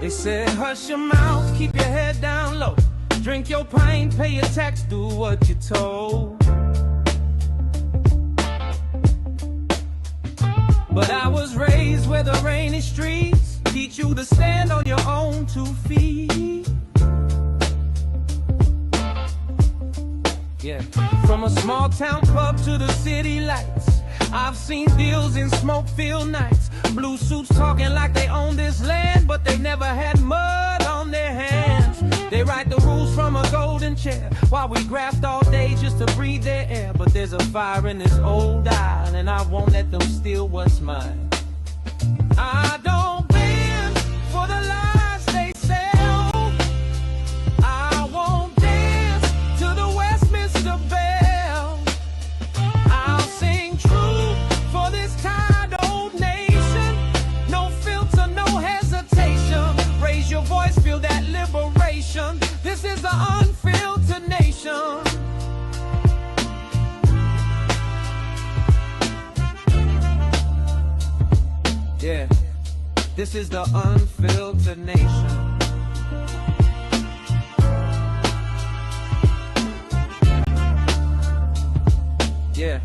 They said, hush your mouth, keep your head down low. Drink your pain, pay your tax, do what you're told. But I was raised where the rainy streets teach you to stand on your own 2 feet. Yeah, from a small town pub to the city lights, I've seen deals in smoke-filled nights. Blue suits talking like they own this land, but they never had mud on their hands. They write the rules from a golden chair while we graft all day just to breathe their air. But there's a fire in this old isle, and I won't let them steal what's mine. I don't bend for the lies they sell. I won't dance to the Westminster Bell. I'll sing true for this tired old nation. No filter, no hesitation. Raise your voice, feel that liberation. This is the unfiltered nation. Yeah, this is the unfiltered nation. Yeah.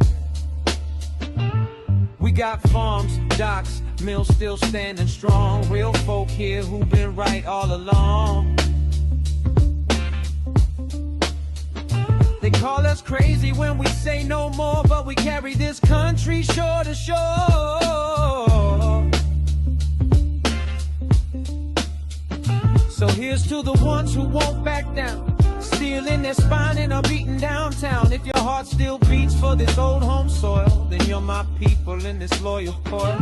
We got farms, docks, mills still standing strong. Real folk here who've been right all along. They call us crazy when we say no more, but we carry this country shore to shore. So here's to the ones who won't back down, steel in their spine and are beating downtown. If your heart still beats for this old home soil, then you're my people in this loyal coil.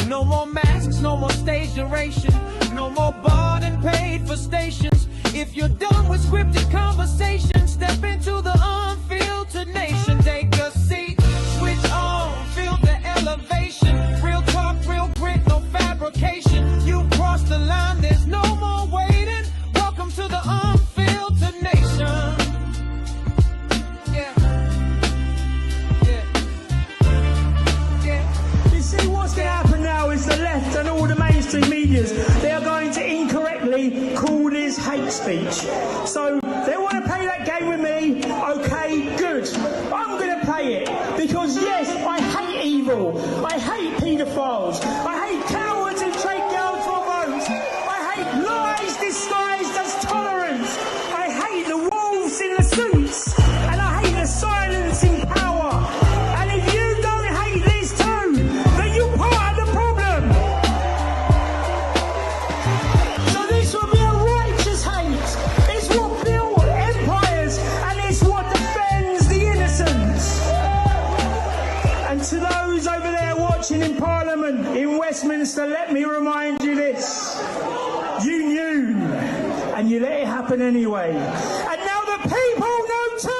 No more masks, no more stage duration, no more bought and paid for stations. If you're done with scripted conversation, step into the unfiltered nation. Take a seat, switch on, feel the elevation. Real talk, real grit, no fabrication. You crossed the line, there's no more waiting. Welcome to the unfiltered nation. Yeah. You see what's going to happen now is the left and all the mainstream medias, they are going to incorrectly call this hate speech. So they want to play that game with me. Okay, good. I'm going to play it because yes, I hate evil. I hate paedophiles. I hate cowards who trade girls for votes. I hate lies disguised as tolerance. I hate the wolves in the suits, and I hate the silence in power. And if you don't hate these two, then you're part of the problem. So this will be a righteous hate. It's what built empires, and it's what defends the innocents. And to those over there watching in Parliament in Westminster, let me remind you this. You knew, and you let it happen anyway. And now the people know too.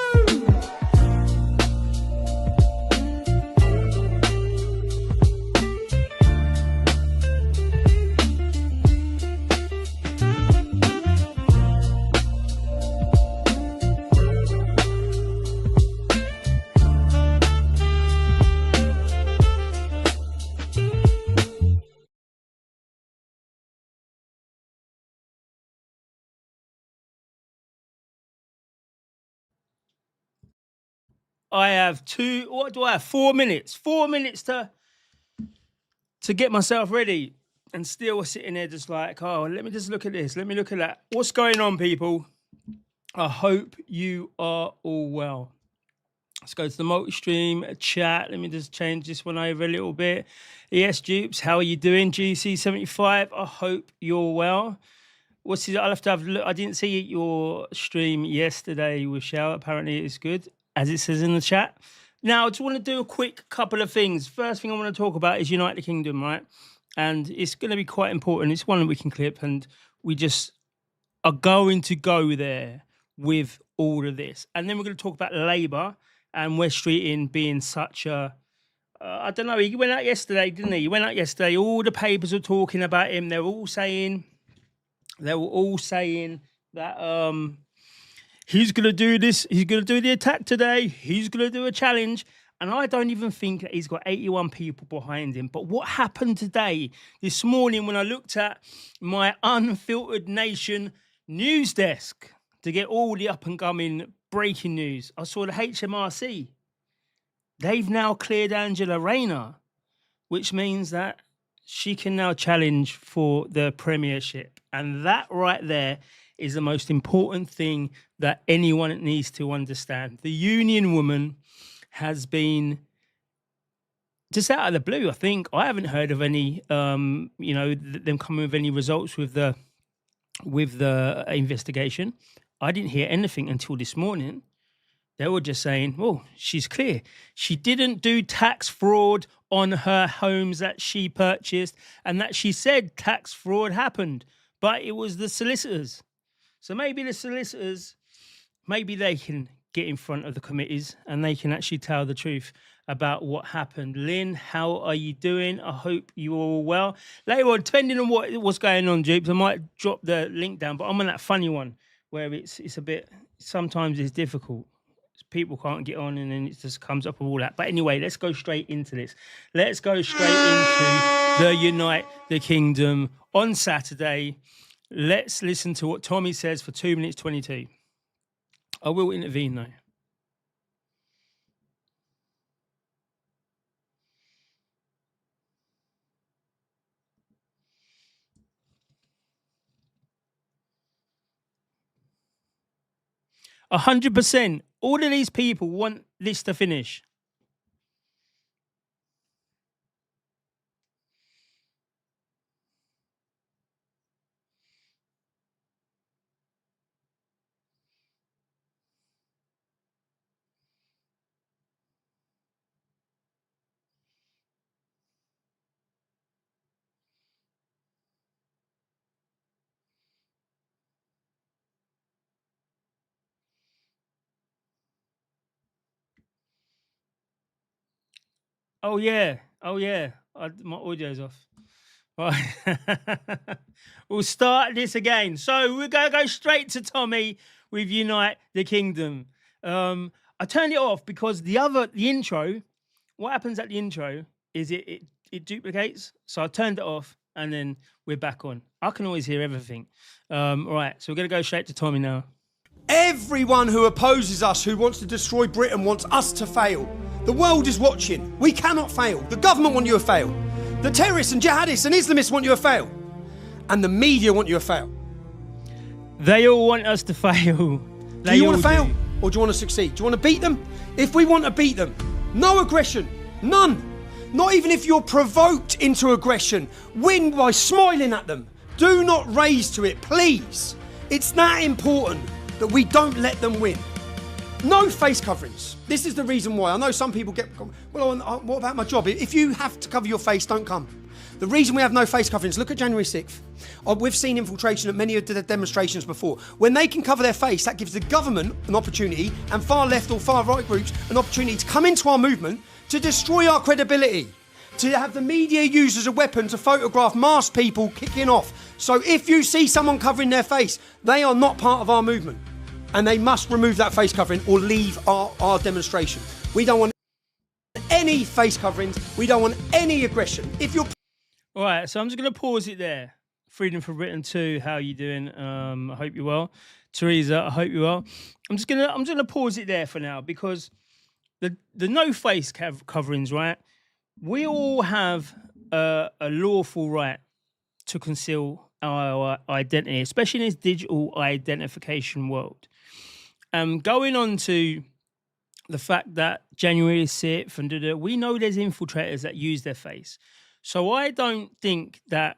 I have 4 minutes. 4 minutes to get myself ready, and still sitting there just like, oh, let me just look at this. Let me look at that. What's going on, people? I hope you are all well. Let's go to the multi-stream chat. Let me just change this one over a little bit. Yes, Dupes, how are you doing? GC75, I hope you're well. I'll have to have a look. I didn't see your stream yesterday with Shao. Apparently it's good, as it says in the chat. Now, I just want to do a quick couple of things. First thing I want to talk about is United Kingdom, right? And it's going to be quite important. It's one that we can clip, and we just are going to go there with all of this. And then we're going to talk about Labour and West Streeting being such a... I don't know, he went out yesterday, didn't he? He went out yesterday. All the papers were talking about him. They were all saying that... he's going to do this. He's going to do the attack today. He's going to do a challenge. And I don't even think that he's got 81 people behind him. But what happened today, this morning, when I looked at my Unfiltered Nation news desk to get all the up and coming breaking news, I saw the HMRC. They've now cleared Angela Rayner, which means that she can now challenge for the premiership. And that right there is the most important thing that anyone needs to understand. The Union woman has been just out of the blue. I think I haven't heard of any, them coming with any results with the investigation. I didn't hear anything until this morning. They were just saying, "Oh, she's clear. She didn't do tax fraud on her homes that she purchased, and that she said tax fraud happened, but it was the solicitors." So maybe the solicitors, maybe they can get in front of the committees and they can actually tell the truth about what happened. Lynn, how are you doing? I hope you're all well. Later on, depending on what's going on, Dupes, I might drop the link down, but I'm on that funny one where it's a bit, sometimes it's difficult. People can't get on and then it just comes up with all that. But anyway, let's go straight into this. Let's go straight into the Unite the Kingdom on Saturday. Let's listen to what Tommy says for 2 minutes 22. I will intervene though. %. All of these people want this to finish. Oh yeah. My audio's off. Right. We'll start this again. So we're going to go straight to Tommy with Unite the Kingdom. I turned it off because the intro, what happens at the intro is it duplicates. So I turned it off and then we're back on. I can always hear everything. Right. So we're going to go straight to Tommy now. Everyone who opposes us, who wants to destroy Britain, wants us to fail. The world is watching. We cannot fail. The government want you to fail. The terrorists and jihadists and Islamists want you to fail. And the media want you to fail. They all want us to fail. Do you want to fail or do you want to succeed? Do you want to beat them? If we want to beat them, no aggression, none. Not even if you're provoked into aggression. Win by smiling at them. Do not raise to it, please. It's that important that we don't let them win. No face coverings. This is the reason why. I know some people get, well, what about my job? If you have to cover your face, don't come. The reason we have no face coverings, look at January 6th. We've seen infiltration at many of the demonstrations before. When they can cover their face, that gives the government an opportunity, and far left or far right groups an opportunity to come into our movement to destroy our credibility, to have the media used as a weapon to photograph masked people kicking off. So if you see someone covering their face, they are not part of our movement. And they must remove that face covering or leave our demonstration. We don't want any face coverings. We don't want any aggression. If you're... All right, so I'm just going to pause it there. Freedom for Britain 2, how are you doing? I hope you're well. Teresa, I hope you're well. I'm just gonna pause it there for now because the no face coverings, right? We all have a lawful right to conceal our identity, especially in this digital identification world. Going on to the fact that January 6th and we know there's infiltrators that use their face. So I don't think that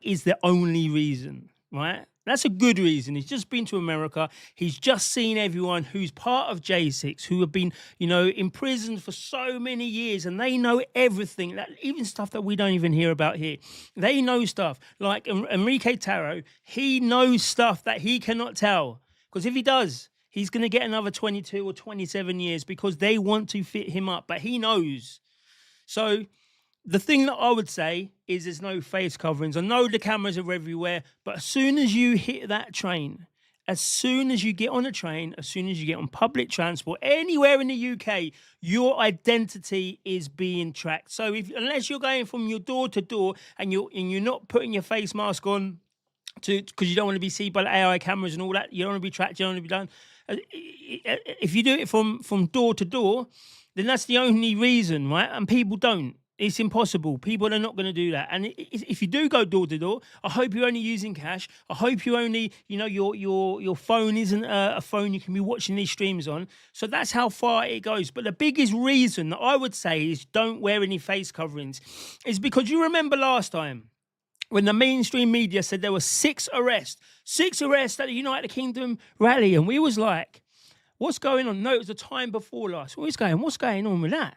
is the only reason, right? That's a good reason. He's just been to America. He's just seen everyone who's part of J6, who have been, imprisoned for so many years, and they know everything, even stuff that we don't even hear about here. They know stuff. Like Enrique Tarot, he knows stuff that he cannot tell. Because if he does, he's going to get another 22 or 27 years because they want to fit him up. But he knows. So the thing that I would say is there's no face coverings. I know the cameras are everywhere, but as soon as you hit that train as soon as you get on a train, as soon as you get on public transport, anywhere in the UK, your identity is being tracked. So unless you're going from your door to door and you're not putting your face mask on because you don't want to be seen by the AI cameras and all that, you don't want to be tracked, you don't want to be done. If you do it from door to door, then that's the only reason, right? And people don't. It's impossible. People are not going to do that. And if you do go door to door, I hope you're only using cash. I hope you only, your phone isn't a phone you can be watching these streams on. So that's how far it goes. But the biggest reason that I would say is don't wear any face coverings is because you remember last time when the mainstream media said there were 6 arrests at the United Kingdom rally. And we was like, what's going on? No, it was the time before last. What's going on with that?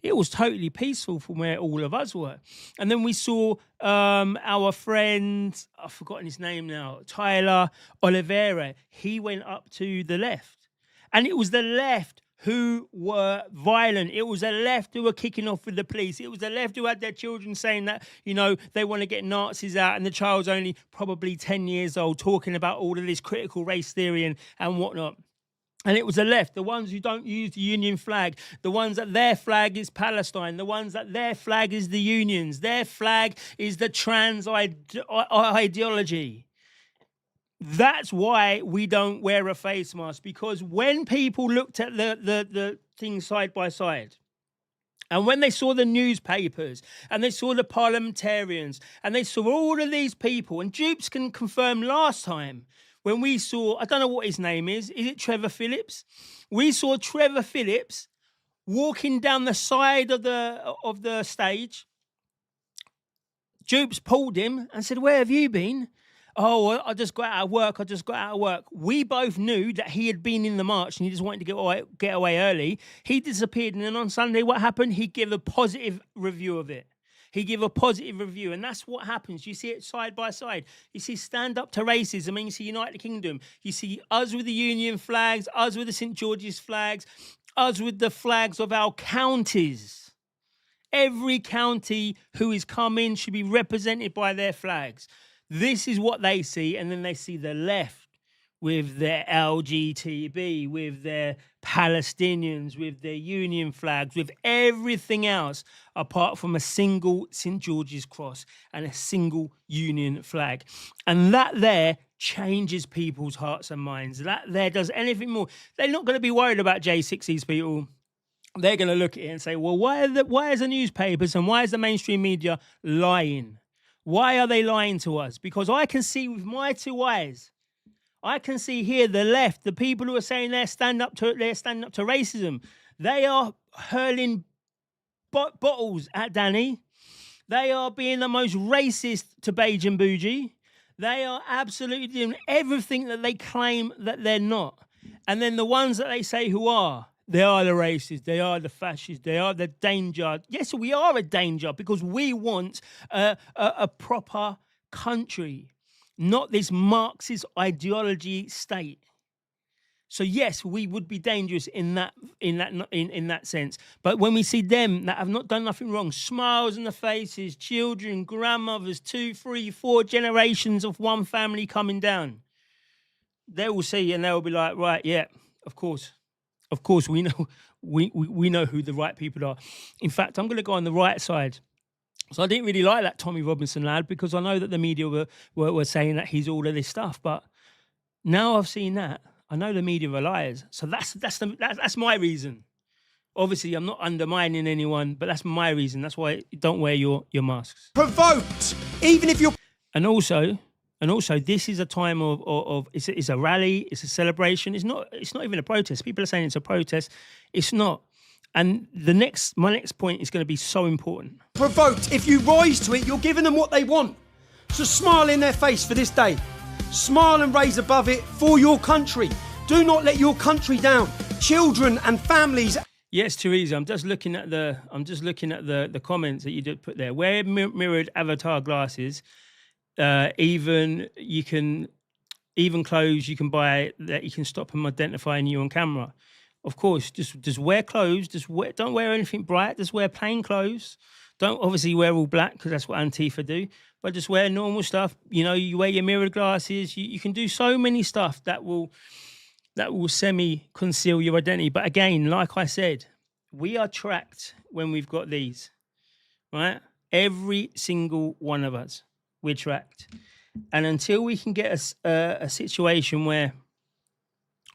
It was totally peaceful from where all of us were. And then we saw our friend, I've forgotten his name now, Tyler Oliveira. He went up to the left. And it was the left who were violent. It was the left who were kicking off with the police. It was the left who had their children saying that, they want to get Nazis out, and the child's only probably 10 years old, talking about all of this critical race theory and whatnot. And it was the left, the ones who don't use the Union flag, the ones that their flag is Palestine, the ones that their flag is the Unions, their flag is the trans ideology. That's why we don't wear a face mask, because when people looked at the things side by side, and when they saw the newspapers, and they saw the parliamentarians, and they saw all of these people, and Dupes can confirm last time, when we saw, I don't know what his name is it Trevor Phillips? We saw Trevor Phillips walking down the side of the stage. Dupes pulled him and said, "Where have you been?" "Oh, I just got out of work. We both knew that he had been in the march and he just wanted to get away early. He disappeared, and then on Sunday, what happened? He gave a positive review of it. And that's what happens. You see it side by side. You see stand up to racism, and you see United Kingdom. You see us with the Union flags, us with the St. George's flags, us with the flags of our counties. Every county who is coming should be represented by their flags. This is what they see, and then they see the left with their LGTB, with their Palestinians, with their Union flags, with everything else apart from a single St. George's cross and a single Union flag. And that there changes people's hearts and minds. That there does anything more. They're not going to be worried about J6, these people. They're going to look at it and say, well, why is the newspapers and why is the mainstream media lying? Why are they lying to us? Because I can see with my 2 eyes, I can see here the left, the people who are saying they're stand up to racism. They are hurling bottles at Danny. They are being the most racist to Beige and Bougie. They are absolutely doing everything that they claim that they're not. And then the ones that they say who are, they are the racists, they are the fascists, they are the danger. Yes, we are a danger because we want a proper country, not this Marxist ideology state. So yes, we would be dangerous in that sense. But when we see them that have not done nothing wrong, smiles on the faces, children, grandmothers, 2, 3, 4 generations of one family coming down, they will see and they will be like, right, yeah, of course, we know we know who the right people are. In fact, I'm going to go on the right side. So I didn't really like that Tommy Robinson lad because I know that the media were saying that he's all of this stuff. But now I've seen that, I know the media are liars. So that's my reason. Obviously, I'm not undermining anyone, but that's my reason. That's why you don't wear your masks. Provoked, even if you're... And also, this is a time of it's a rally, it's a celebration. It's not even a protest. People are saying it's a protest. It's not. And my next point is going to be so important. Provoked, if you rise to it, you're giving them what they want. So smile in their face for this day. Smile and raise above it for your country. Do not let your country down. Children and families. Yes, Teresa, I'm just looking at the comments that you did put there. Wear mirrored avatar glasses. Even clothes you can buy that you can stop them identifying you on camera. Of course, just wear clothes. Don't wear anything bright. Just wear plain clothes. Don't obviously wear all black because that's what Antifa do. but just wear normal stuff. You know, you wear your mirror glasses. You can do so many stuff that will semi-conceal your identity. But again, like I said, we are tracked when we've got these, right? Every single one of us, we're tracked. And until we can get a situation where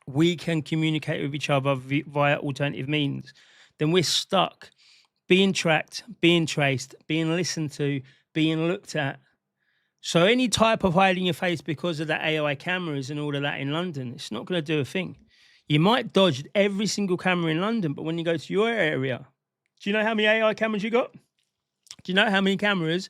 we can communicate with each other via alternative means, then we're stuck being tracked, being traced, being listened to, being looked at. So any type of hiding your face because of the AI cameras and all of that in London, it's not going to do a thing. You might dodge every single camera in London, but when you go to your area, do you know how many AI cameras you got? Do you know how many cameras?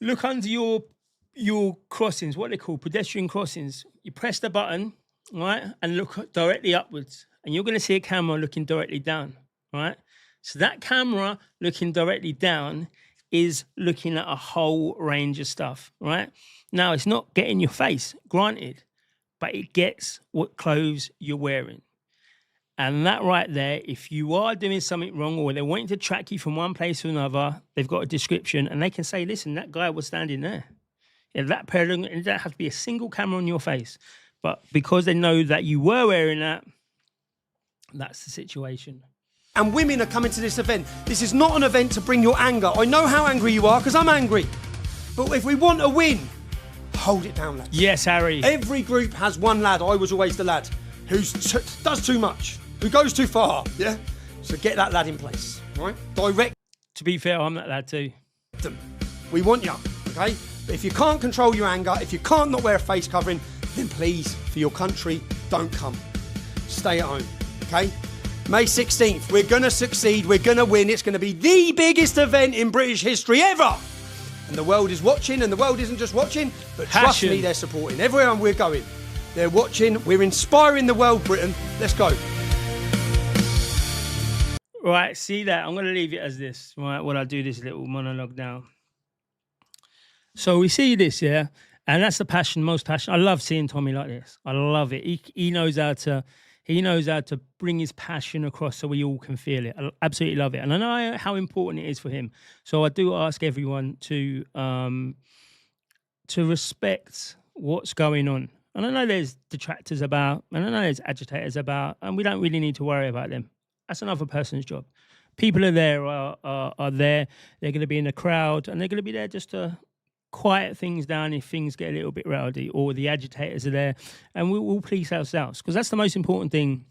Look under your crossings, what they call pedestrian crossings. You press the button, right, and look directly upwards, and you're going to see a camera looking directly down, right? So that camera looking directly down is looking at a whole range of stuff, right? Now, it's not getting your face, granted, but it gets what clothes you're wearing. And that right there, if you are doing something wrong or they're wanting to track you from one place to another, they've got a description and they can say, listen, that guy was standing there. Yeah, that pair, it doesn't have to be a single camera on your face. But because they know that you were wearing that, that's the situation. And women are coming to this event. This is not an event to bring your anger. I know how angry you are because I'm angry. But if we want a win, hold it down, lads. Yes, Harry. Every group has one lad. I was always the lad who does too much, who goes too far. Yeah. So get that lad in place, right? Direct. To be fair, I'm that lad too. Them. We want you, okay? But if you can't control your anger, if you can't not wear a face covering, then please, for your country, don't come. Stay at home, okay? May 16th, we're going to succeed, we're going to win. It's going to be the biggest event in British history ever. And the world is watching, and the world isn't just watching, but trust me, they're supporting. Everywhere we're going, they're watching. We're inspiring the world, Britain. Let's go. Right, see that? I'm going to leave it as this, right, while I do this little monologue now. So we see this, yeah? And that's the passion, most passion. I love seeing Tommy like this. I love it. He knows how to bring his passion across so we all can feel it. I absolutely love it. And I know how important it is for him. So I do ask everyone to respect what's going on. And I know there's detractors about, and I know there's agitators about, and we don't really need to worry about them. That's another person's job. People are there, are there. They're going to be in the crowd, and they're going to be there just to quiet things down if things get a little bit rowdy, or the agitators are there, and we'll police ourselves, because that's the most important thing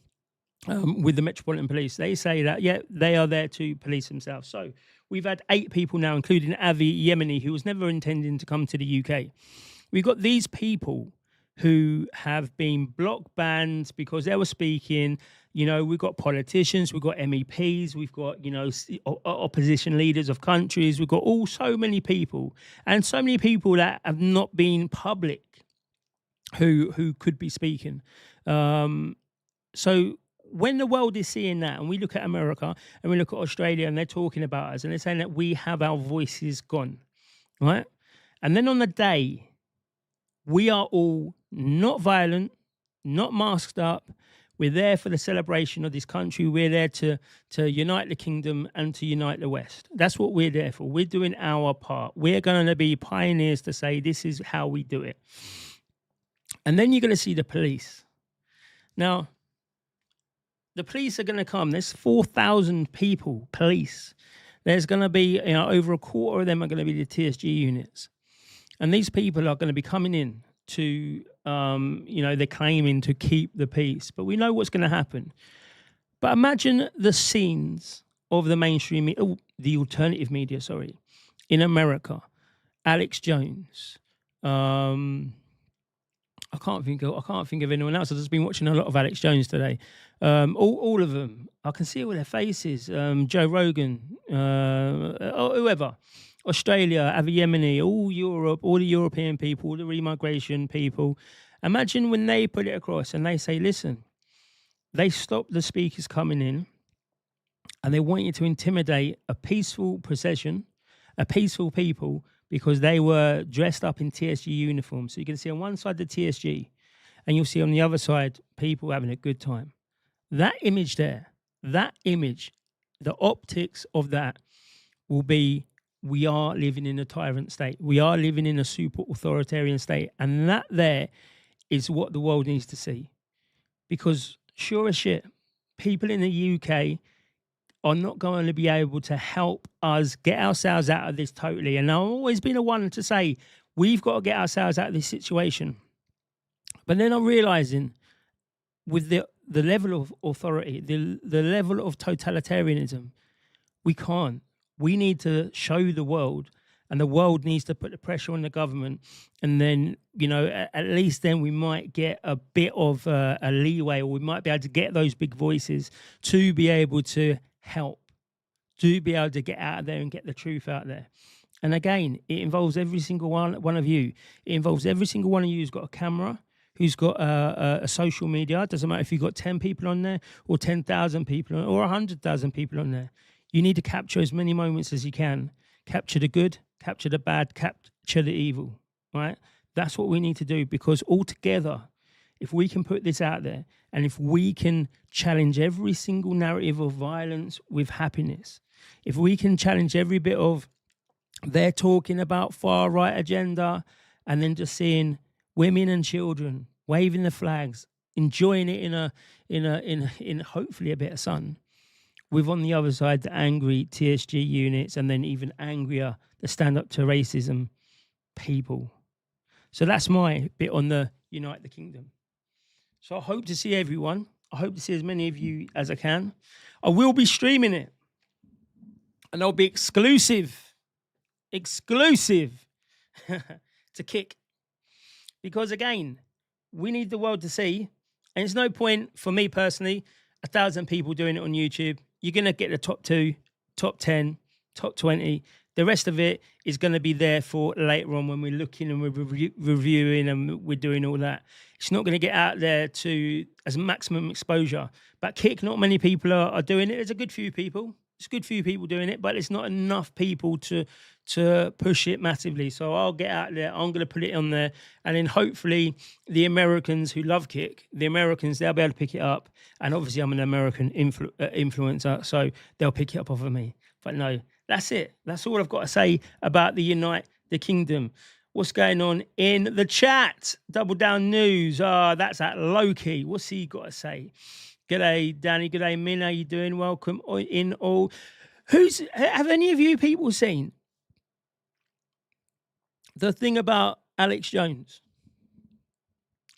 with the Metropolitan Police. They say that, yeah, they are there to police themselves. So we've had 8 people now, including Avi Yemeni, who was never intending to come to the UK. We've got these people who have been block banned because they were speaking. You know, we've got politicians, we've got MEPs, we've got, you know, opposition leaders of countries. We've got so many people, and so many people that have not been public who could be speaking. So when the world is seeing that, and we look at America and we look at Australia, and they're talking about us and they're saying that we have our voices gone, right? And then on the day, we are all not violent, not masked up. We're there for the celebration of this country. We're there to unite the kingdom and to unite the West. That's what we're there for. We're doing our part. We're going to be pioneers to say this is how we do it. And then you're going to see the police. Now, the police are going to come. There's 4,000 people, police. There's going to be, you know, over a quarter of them are going to be the TSG units. And these people are going to be coming in to, you know, they're claiming to keep the peace. But we know what's going to happen. But imagine the scenes of the mainstream, the alternative media, in America. Alex Jones. I can't think of anyone else. I've just been watching a lot of Alex Jones today. All of them. I can see all their faces. Joe Rogan, whoever. Australia, Avi Yemeni, all Europe, all the European people, all the remigration people. Imagine when they put it across and they say, listen, they stop the speakers coming in and they want you to intimidate a peaceful procession, a peaceful people, because they were dressed up in TSG uniforms. So you can see on one side the TSG and you'll see on the other side people having a good time. That image there, that image, the optics of that will be we are living in a tyrant state. We are living in a super authoritarian state. And that there is what the world needs to see. Because sure as shit, people in the UK are not going to be able to help us get ourselves out of this totally. And I've always been a one to say, we've got to get ourselves out of this situation. But then I'm realizing with the level of authority, the level of totalitarianism, we can't. We need to show the world, and the world needs to put the pressure on the government. And then, you know, at least then we might get a bit of a leeway, or we might be able to get those big voices to be able to help, to be able to get out of there and get the truth out there. And again, it involves every single one of you. It involves every single one of you who's got a camera, who's got a social media. It doesn't matter if you've got 10 people on there or 10,000 people or 100,000 people on there. You need to capture as many moments as you can. Capture the good, capture the bad, capture the evil, right? That's what we need to do, because altogether, if we can put this out there and if we can challenge every single narrative of violence with happiness, if we can challenge every bit of they're talking about far right agenda and then just seeing women and children waving the flags, enjoying it in hopefully a bit of sun, with on the other side the angry TSG units, and then even angrier the stand up to racism people. So that's my bit on the Unite the Kingdom. So I hope to see everyone. I hope to see as many of you as I can. I will be streaming it, and it'll be exclusive to Kick. Because again, we need the world to see, and it's no point for me personally, 1,000 people doing it on YouTube. You're going to get the top 2, top 10, top 20. The rest of it is going to be there for later on when we're looking and we're reviewing and we're doing all that. It's not going to get out there to as maximum exposure. But Kick, not many people are doing it. There's a good few people. It's a good few people doing it, but it's not enough people to push it massively. So I'll get out there. I'm going to put it on there. And then hopefully the Americans who love Kick, they'll be able to pick it up. And obviously I'm an American influencer, so they'll pick it up off of me. But no, that's it. That's all I've got to say about the Unite the Kingdom. What's going on in the chat? Double Down News. That's at Loki. What's he got to say? G'day, Danny. G'day, Min. How you doing? Welcome in all. Have any of you people seen the thing about Alex Jones?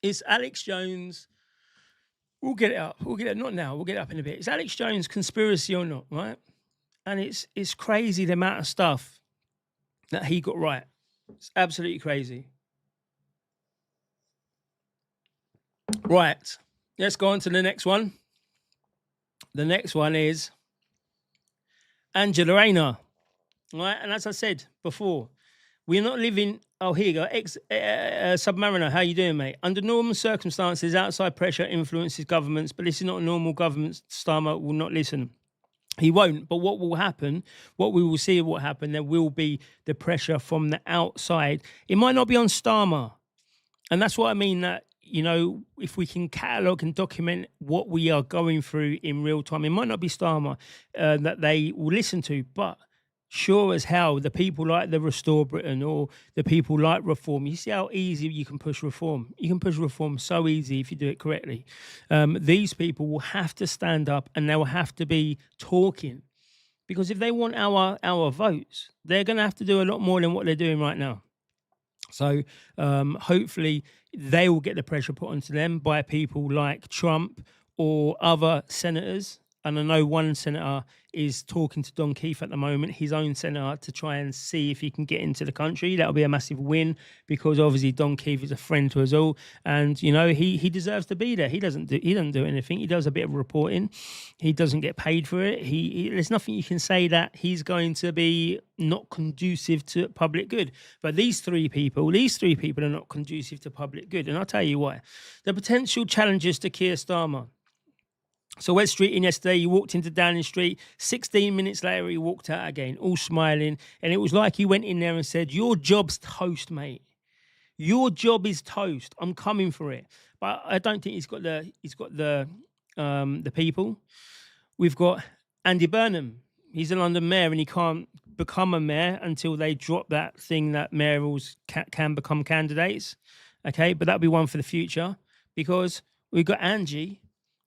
Is Alex Jones... We'll get it up. Not now. We'll get it up in a bit. Is Alex Jones conspiracy or not, right? And it's crazy the amount of stuff that he got right. It's absolutely crazy. Right. Let's go on to the next one. The next one is Angela Rayner. Right? And as I said before, we're not living... Oh, here you go. Submariner, how you doing, mate? Under normal circumstances, outside pressure influences governments, but this is not a normal government. Starmer will not listen. He won't. But what will happen, what we will see what happen, there will be the pressure from the outside. It might not be on Starmer. And that's what I mean, that, you know, if we can catalogue and document what we are going through in real time, it might not be Starmer that they will listen to, but sure as hell, the people like the Restore Britain or the people like Reform, you see how easy you can push Reform. You can push Reform so easy if you do it correctly. These people will have to stand up and they will have to be talking, because if they want our votes, they're going to have to do a lot more than what they're doing right now. So hopefully they will get the pressure put onto them by people like Trump or other senators. And I know one senator is talking to Don Keefe at the moment, his own senator, to try and see if he can get into the country. That'll be a massive win, because obviously Don Keefe is a friend to us all, and you know he deserves to be there. He doesn't do anything. He does a bit of reporting. He doesn't get paid for it. There's nothing you can say that he's going to be not conducive to public good. But these three people are not conducive to public good, and I'll tell you why. The potential challenges to Keir Starmer. So West Street in yesterday, he walked into Downing Street. 16 minutes later, he walked out again, all smiling. And it was like he went in there and said, "Your job's toast, mate. Your job is toast. I'm coming for it." But I don't think he's got the people. We've got Andy Burnham. He's a London mayor and he can't become a mayor until they drop that thing that mayors can become candidates. Okay, but that'll be one for the future, because we've got Angie,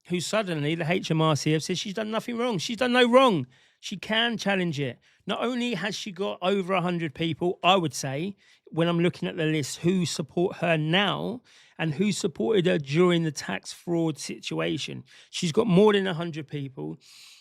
who suddenly the HMRC have said she's done nothing wrong. She's done no wrong. She can challenge it. Not only has she got over 100 people, I would say, when I'm looking at the list, who support her now and who supported her during the tax fraud situation. She's got more than 100 people.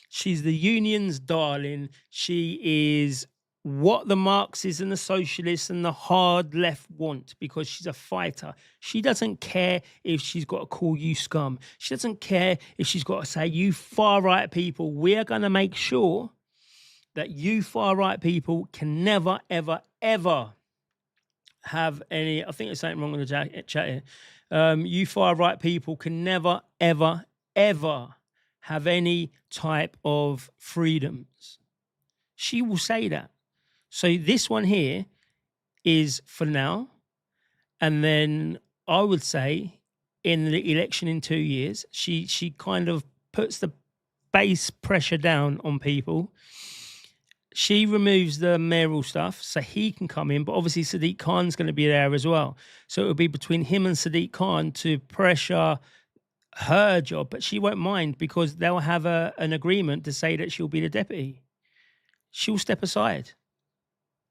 She's the union's darling. She is what the Marxists and the socialists and the hard left want, because she's a fighter. She doesn't care if she's got to call you scum. She doesn't care if she's got to say, you far right people, we're going to make sure that you far right people can never, ever, ever have any, I think there's something wrong with the chat here. You far right people can never, ever, ever have any type of freedoms. She will say that. So this one here is for now. And then I would say in the election in 2 years, she kind of puts the base pressure down on people. She removes the mayoral stuff so he can come in, but obviously Sadiq Khan's going to be there as well. So it'll be between him and Sadiq Khan to pressure her job, but she won't mind because they'll have an agreement to say that she'll be the deputy. She'll step aside.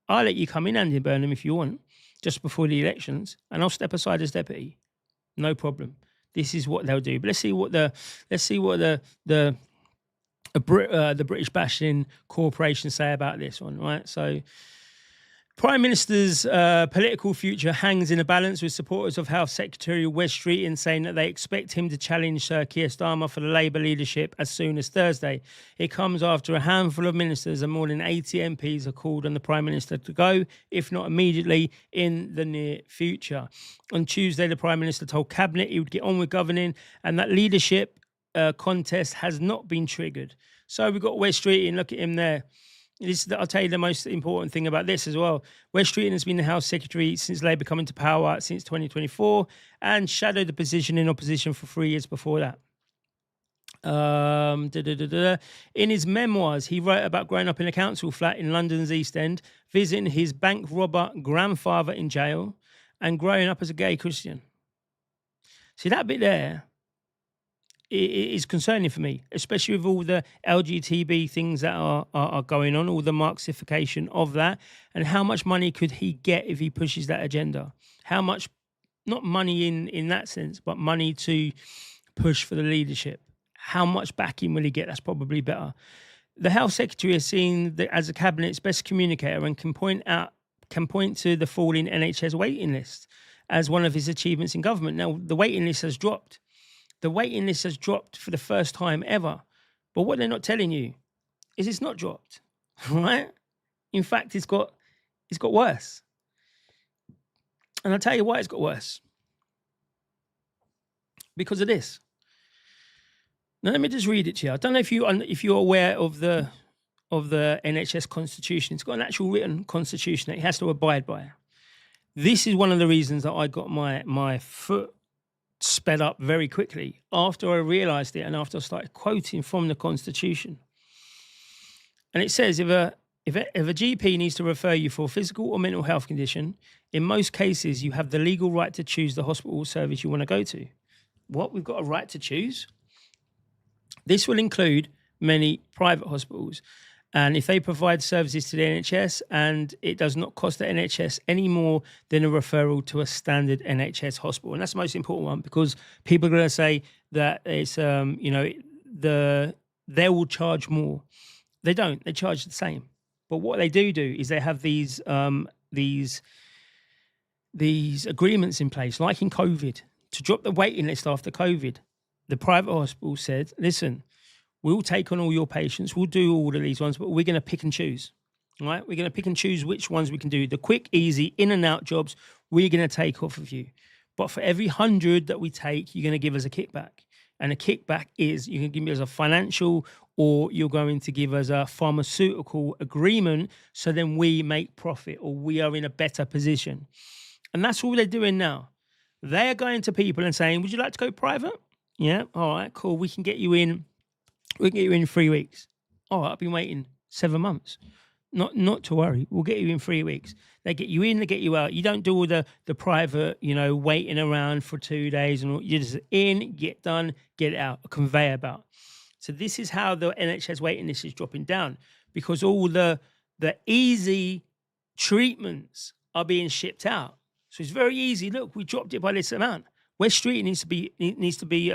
I'll let you come in, Andy Burnham, if you want, just before the elections, and I'll step aside as deputy. No problem. This is what they'll do. But let's see what the British bashing corporation say about this one, right? So, Prime Minister's political future hangs in a balance, with supporters of Health Secretary Wes Streeting saying that they expect him to challenge Sir Keir Starmer for the Labour leadership as soon as Thursday. It comes after a handful of ministers and more than 80 MPs have called on the Prime Minister to go, if not immediately, in the near future. On Tuesday, the Prime Minister told Cabinet he would get on with governing and that leadership contest has not been triggered. So we've got Wes Streeting, look at him there. I'll tell you the most important thing about this as well. Wes Streeting has been the House Secretary since Labour come into power since 2024 and shadowed the position in opposition for 3 years before that. In his memoirs, he wrote about growing up in a council flat in London's East End, visiting his bank robber grandfather in jail, and growing up as a gay Christian. See, that bit there, it is concerning for me, especially with all the LGBT things that are going on, all the Marxification of that, and how much money could he get if he pushes that agenda? How much, not money in that sense, but money to push for the leadership? How much backing will he get? That's probably better. The Health Secretary is seen as a Cabinet's best communicator and can point to the falling NHS waiting list as one of his achievements in government. Now, the waiting list has dropped. The waiting list has dropped for the first time ever. But what they're not telling you is it's not dropped, right? In fact, it's got worse. And I'll tell you why it's got worse. Because of this. Now, let me just read it to you. I don't know if you're aware of the NHS constitution. It's got an actual written constitution that it has to abide by. This is one of the reasons that I got my foot sped up very quickly after I realised it and after I started quoting from the Constitution. And it says if a GP needs to refer you for a physical or mental health condition, in most cases you have the legal right to choose the hospital service you want to go to. What? We've got a right to choose? This will include many private hospitals. And if they provide services to the NHS and it does not cost the NHS any more than a referral to a standard NHS hospital. And that's the most important one, because people are going to say that it's, they will charge more. They don't. They charge the same. But what they do is they have these agreements in place, like in COVID, to drop the waiting list after COVID. The private hospital said, listen, we'll take on all your patients. We'll do all of these ones, but we're going to pick and choose, right? We're going to pick and choose which ones we can do. The quick, easy, in and out jobs, we're going to take off of you. But for every 100 that we take, you're going to give us a kickback. And a kickback is you can give us a financial, or you're going to give us a pharmaceutical agreement, so then we make profit, or we are in a better position. And that's all they're doing now. They are going to people and saying, would you like to go private? Yeah, all right, cool. We can get you in. We can get you in 3 weeks. All right, I've been waiting 7 months. not to worry. We'll get you in 3 weeks. They get you in, they get you out. You don't do all the private, waiting around for 2 days, and you're just in, get done, get it out, a conveyor belt. So this is how the NHS waiting list is dropping down, because all the easy treatments are being shipped out. So it's very easy. Look, we dropped it by this amount. West Street needs to be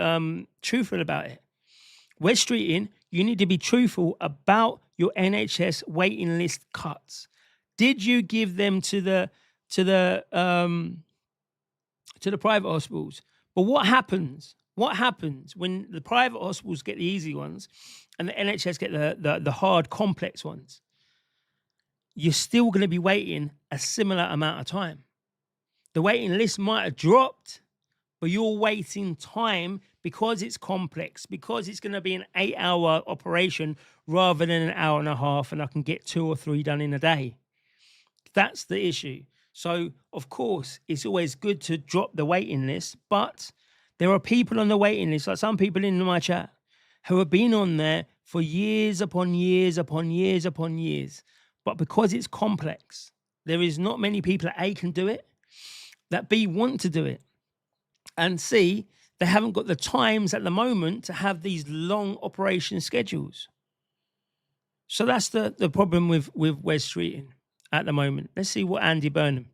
truthful about it. West Streeting, you need to be truthful about your NHS waiting list cuts. Did you give them to the private hospitals? But what happens? What happens when the private hospitals get the easy ones and the NHS get the hard, complex ones? You're still going to be waiting a similar amount of time. The waiting list might have dropped, but your waiting time, because it's complex, because it's going to be an 8-hour operation rather than an hour and a half, and I can get 2 or 3 done in a day. That's the issue. So, of course, it's always good to drop the waiting list, but there are people on the waiting list, like some people in my chat, who have been on there for years upon years upon years upon years. But because it's complex, there is not many people that A, can do it, that B, want to do it, and C, they haven't got the times at the moment to have these long operation schedules. So that's the problem with West Streeting at the moment. Let's see what Andy Burnham.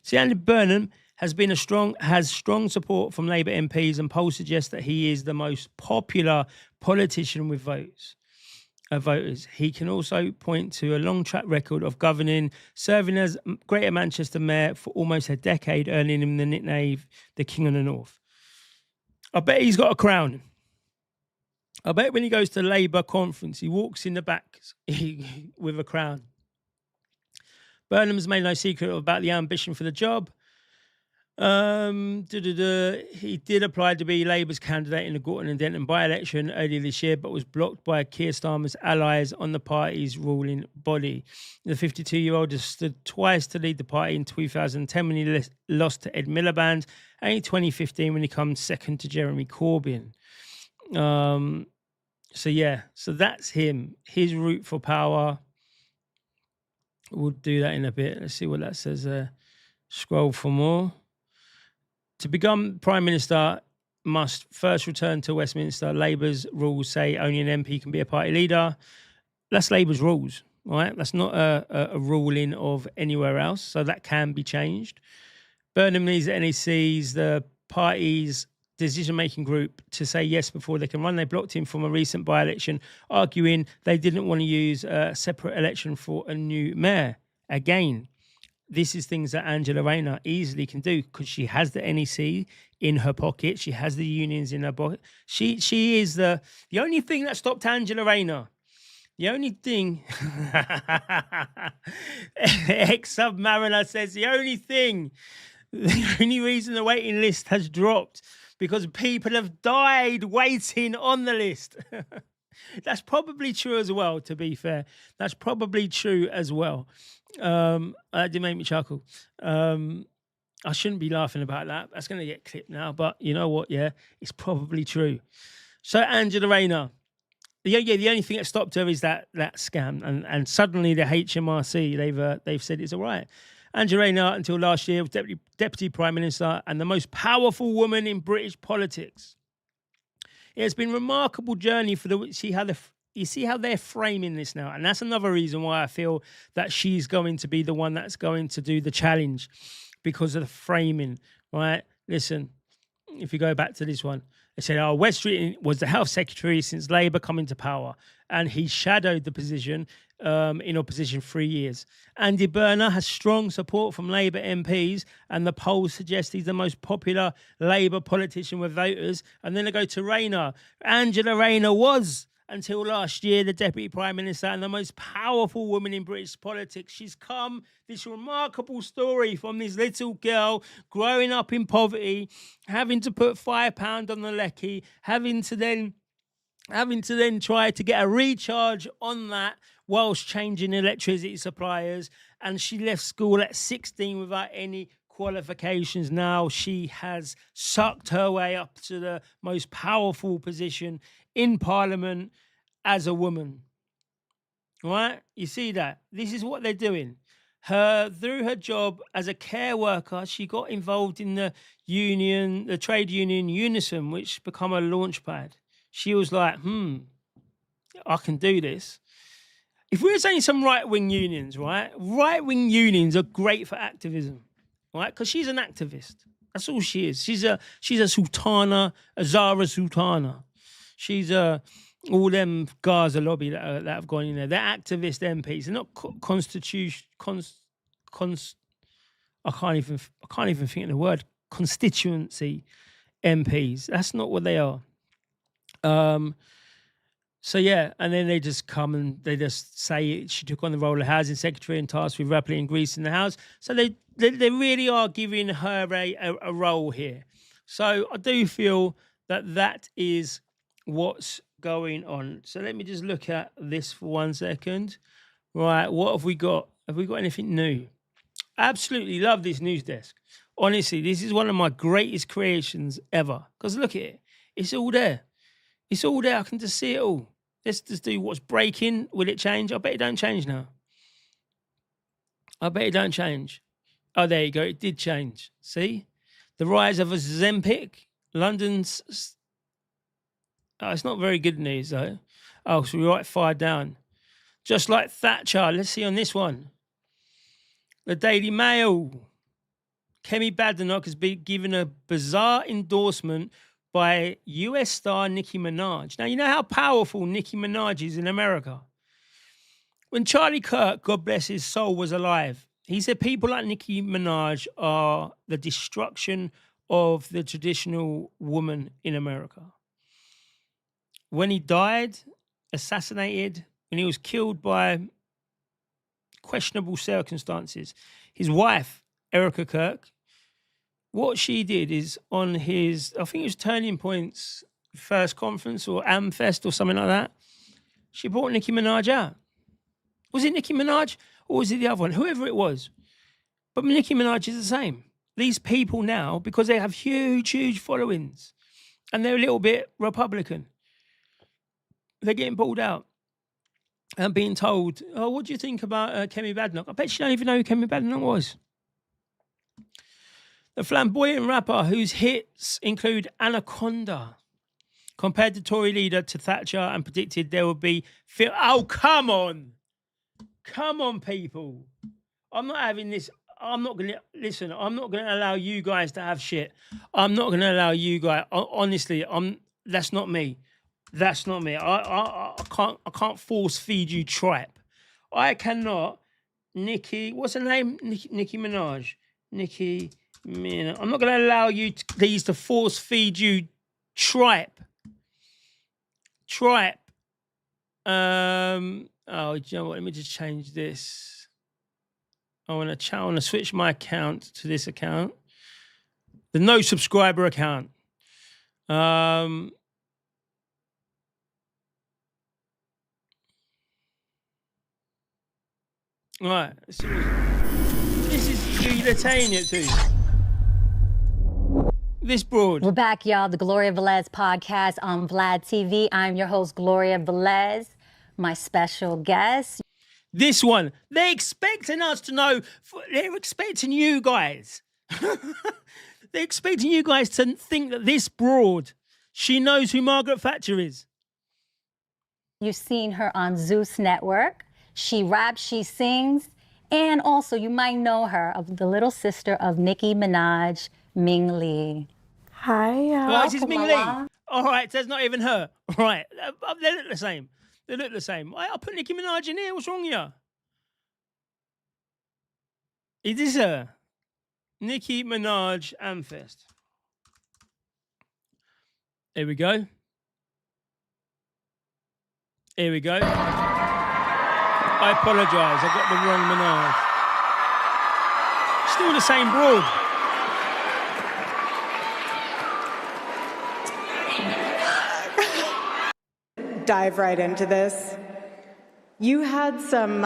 See, Andy Burnham has strong support from Labour MPs, and polls suggest that he is the most popular politician with voters. He can also point to a long track record of governing, serving as Greater Manchester Mayor for almost a decade, earning him the nickname the King of the North. I bet he's got a crown. I bet when he goes to Labour conference, he walks in the back with a crown. Burnham's made no secret about the ambition for the job. He did apply to be Labour's candidate in the Gorton and Denton by-election earlier this year, but was blocked by Keir Starmer's allies on the party's ruling body. The 52-year-old has stood twice to lead the party in 2010 when he lost to Ed Miliband, and in 2015 when he comes second to Jeremy Corbyn. So that's him. His route for power. We'll do that in a bit. Let's see what that says there. Scroll for more. To become Prime Minister, must first return to Westminster. Labour's rules say only an MP can be a party leader. That's Labour's rules, right? That's not a ruling of anywhere else, so that can be changed. Burnham needs the NEC's, the party's decision-making group, to say yes before they can run. They blocked him from a recent by-election, arguing they didn't want to use a separate election for a new mayor. Again, this is things that Angela Rayner easily can do because she has the NEC in her pocket. She has the unions in her pocket. She is the only thing that stopped Angela Rayner. The only thing, ex-Submariner says, the only reason the waiting list has dropped because people have died waiting on the list. That's probably true as well, to be fair. That's probably true as well. That did make me chuckle. I shouldn't be laughing about that. That's going to get clipped now. But you know what? Yeah, it's probably true. So Angela Rayner, the only thing that stopped her is that scam. And suddenly the HMRC, they've said it's all right. Angela Rayner, until last year, was Deputy Prime Minister and the most powerful woman in British politics. It has been a remarkable journey for you see how they're framing this now. And that's another reason why I feel that she's going to be the one that's going to do the challenge, because of the framing, right? Listen, if you go back to this one, they said, West Street was the health secretary since Labour come into power, and he shadowed the position in opposition 3 years. Andy Burnham has strong support from Labour MPs, and the polls suggest he's the most popular Labour politician with voters. And then they go to Rayner. Angela Rayner was, until last year, the Deputy Prime Minister and the most powerful woman in British politics. She's come this remarkable story from this little girl growing up in poverty, having to put £5 on the lecky, having to then try to get a recharge on that whilst changing electricity suppliers. And she left school at 16 without any qualifications. Now she has sucked her way up to the most powerful position in Parliament as a woman. right? You see that? This is what they're doing. Through her job as a care worker, she got involved in the trade union Unison, which become a launch pad. She was like, I can do this. If we were saying some right-wing unions, right? Right-wing unions are great for activism, right? Because she's an activist. That's all she is. She's a sultana, a Zara sultana. She's all them Gaza lobby that have gone in there. They're activist MPs. They're not I can't even think of the word constituency MPs. That's not what they are. So yeah, and then they just come and they just say she took on the role of housing secretary and tasked with rapidly increasing the house. So they really are giving her a role here. So I do feel that is what's going on. So let me just look at this for 1 second. Right, what have we got? Have we got anything new? Absolutely love this news desk. Honestly, this is one of my greatest creations ever. Because look at it. It's all there. It's all there. I can just see it all. Let's just do what's breaking. Will it change? I bet it don't change now. I bet it don't change. Oh, there you go. It did change. See? The rise of Ozempic. London's... Oh, it's not very good news, though. Oh, so we write 5 down. Just like Thatcher. Let's see on this one. The Daily Mail. Kemi Badenoch has been given a bizarre endorsement by US star Nicki Minaj. Now, you know how powerful Nicki Minaj is in America? When Charlie Kirk, God bless his soul, was alive, he said people like Nicki Minaj are the destruction of the traditional woman in America. When he died, assassinated, when he was killed by questionable circumstances, his wife, Erica Kirk, what she did is on his, I think it was Turning Point's first conference or Amfest or something like that, she brought Nicki Minaj out. Was it Nicki Minaj or was it the other one? Whoever it was. But Nicki Minaj is the same. These people now, because they have huge, huge followings and they're a little bit Republican, they're getting pulled out and being told, oh, what do you think about Kemi Badenoch? I bet you don't even know who Kemi Badenoch was. The flamboyant rapper whose hits include Anaconda compared the Tory leader to Thatcher and predicted there would be... Oh, come on. Come on, people. I'm not having this... I'm not going to... Listen, I'm not going to allow you guys to have shit. I'm not going to allow you guys... Honestly, that's not me. That's not me. I can't force feed you tripe. I cannot... Nicki... What's her name? Nicki Minaj. Nicki... I'm not going to allow you these to force feed you tripe. Oh, do you know what? Let me just change this. I want to switch my account to this account. The no subscriber account. Right. This is who you're attaining it to. This broad. We're back, y'all. The Gloria Velez podcast on Vlad TV. I'm your host, Gloria Velez. My special guest. This one. They're expecting us to know. They're expecting you guys. They're expecting you guys to think that this broad, she knows who Margaret Thatcher is. You've seen her on Zeus Network. She raps, she sings. And also, you might know her of the little sister of Nicki Minaj, Ming Lee. Hi, Oh, this is Ming Lee. All right, so that's not even her. All right, they look the same. They look the same. I'll put Nicki Minaj in here. What's wrong with you? Is this her? Nicki Minaj Amfest. Here we go. Here we go. I apologise. I got the wrong Minaj. Still the same broad. Dive right into this. You had some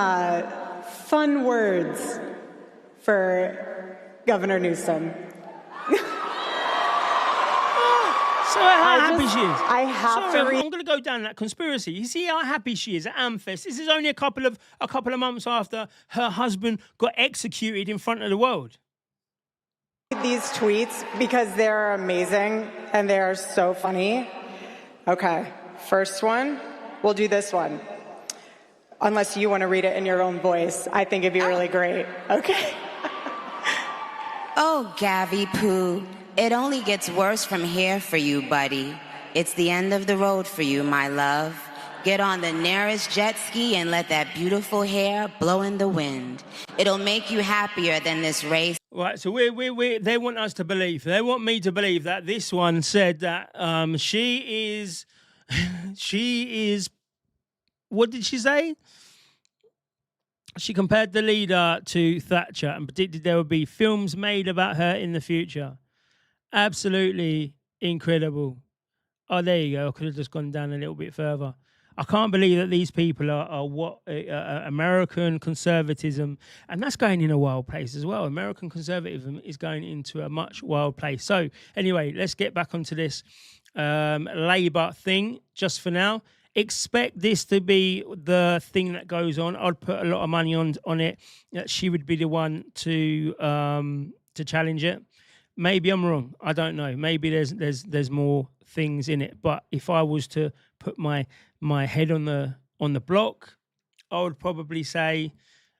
fun words for Governor Newsom. So how happy she is. I have to I'm read. going to go down that conspiracy. You see how happy she is at Amfest. This is only a couple of months after her husband got executed in front of the world. These tweets because they're amazing and they are so funny. Okay, first one. We'll do this one. Unless you want to read it in your own voice. I think it'd be really great. Okay. Oh, Gabby Poo, it only gets worse from here for you, buddy. It's the end of the road for you, my love. Get on the nearest jet ski and let that beautiful hair blow in the wind. It'll make you happier than this race. Right, so they want us to believe. They want me to believe that this one said that she is. What did she say? She compared the leader to Thatcher and predicted there would be films made about her in the future. Absolutely incredible. Oh, there you go. I could have just gone down a little bit further. I can't believe that these people are what American conservatism, and that's going in a wild place as well. American conservatism is going into a much wild place. So anyway, let's get back onto this Labour thing just for now. Expect this to be the thing that goes on. I'd put a lot of money on it that she would be the one to challenge it. Maybe I'm wrong. I don't know. Maybe there's more things in it. But if I was to put my head on the block, I would probably say,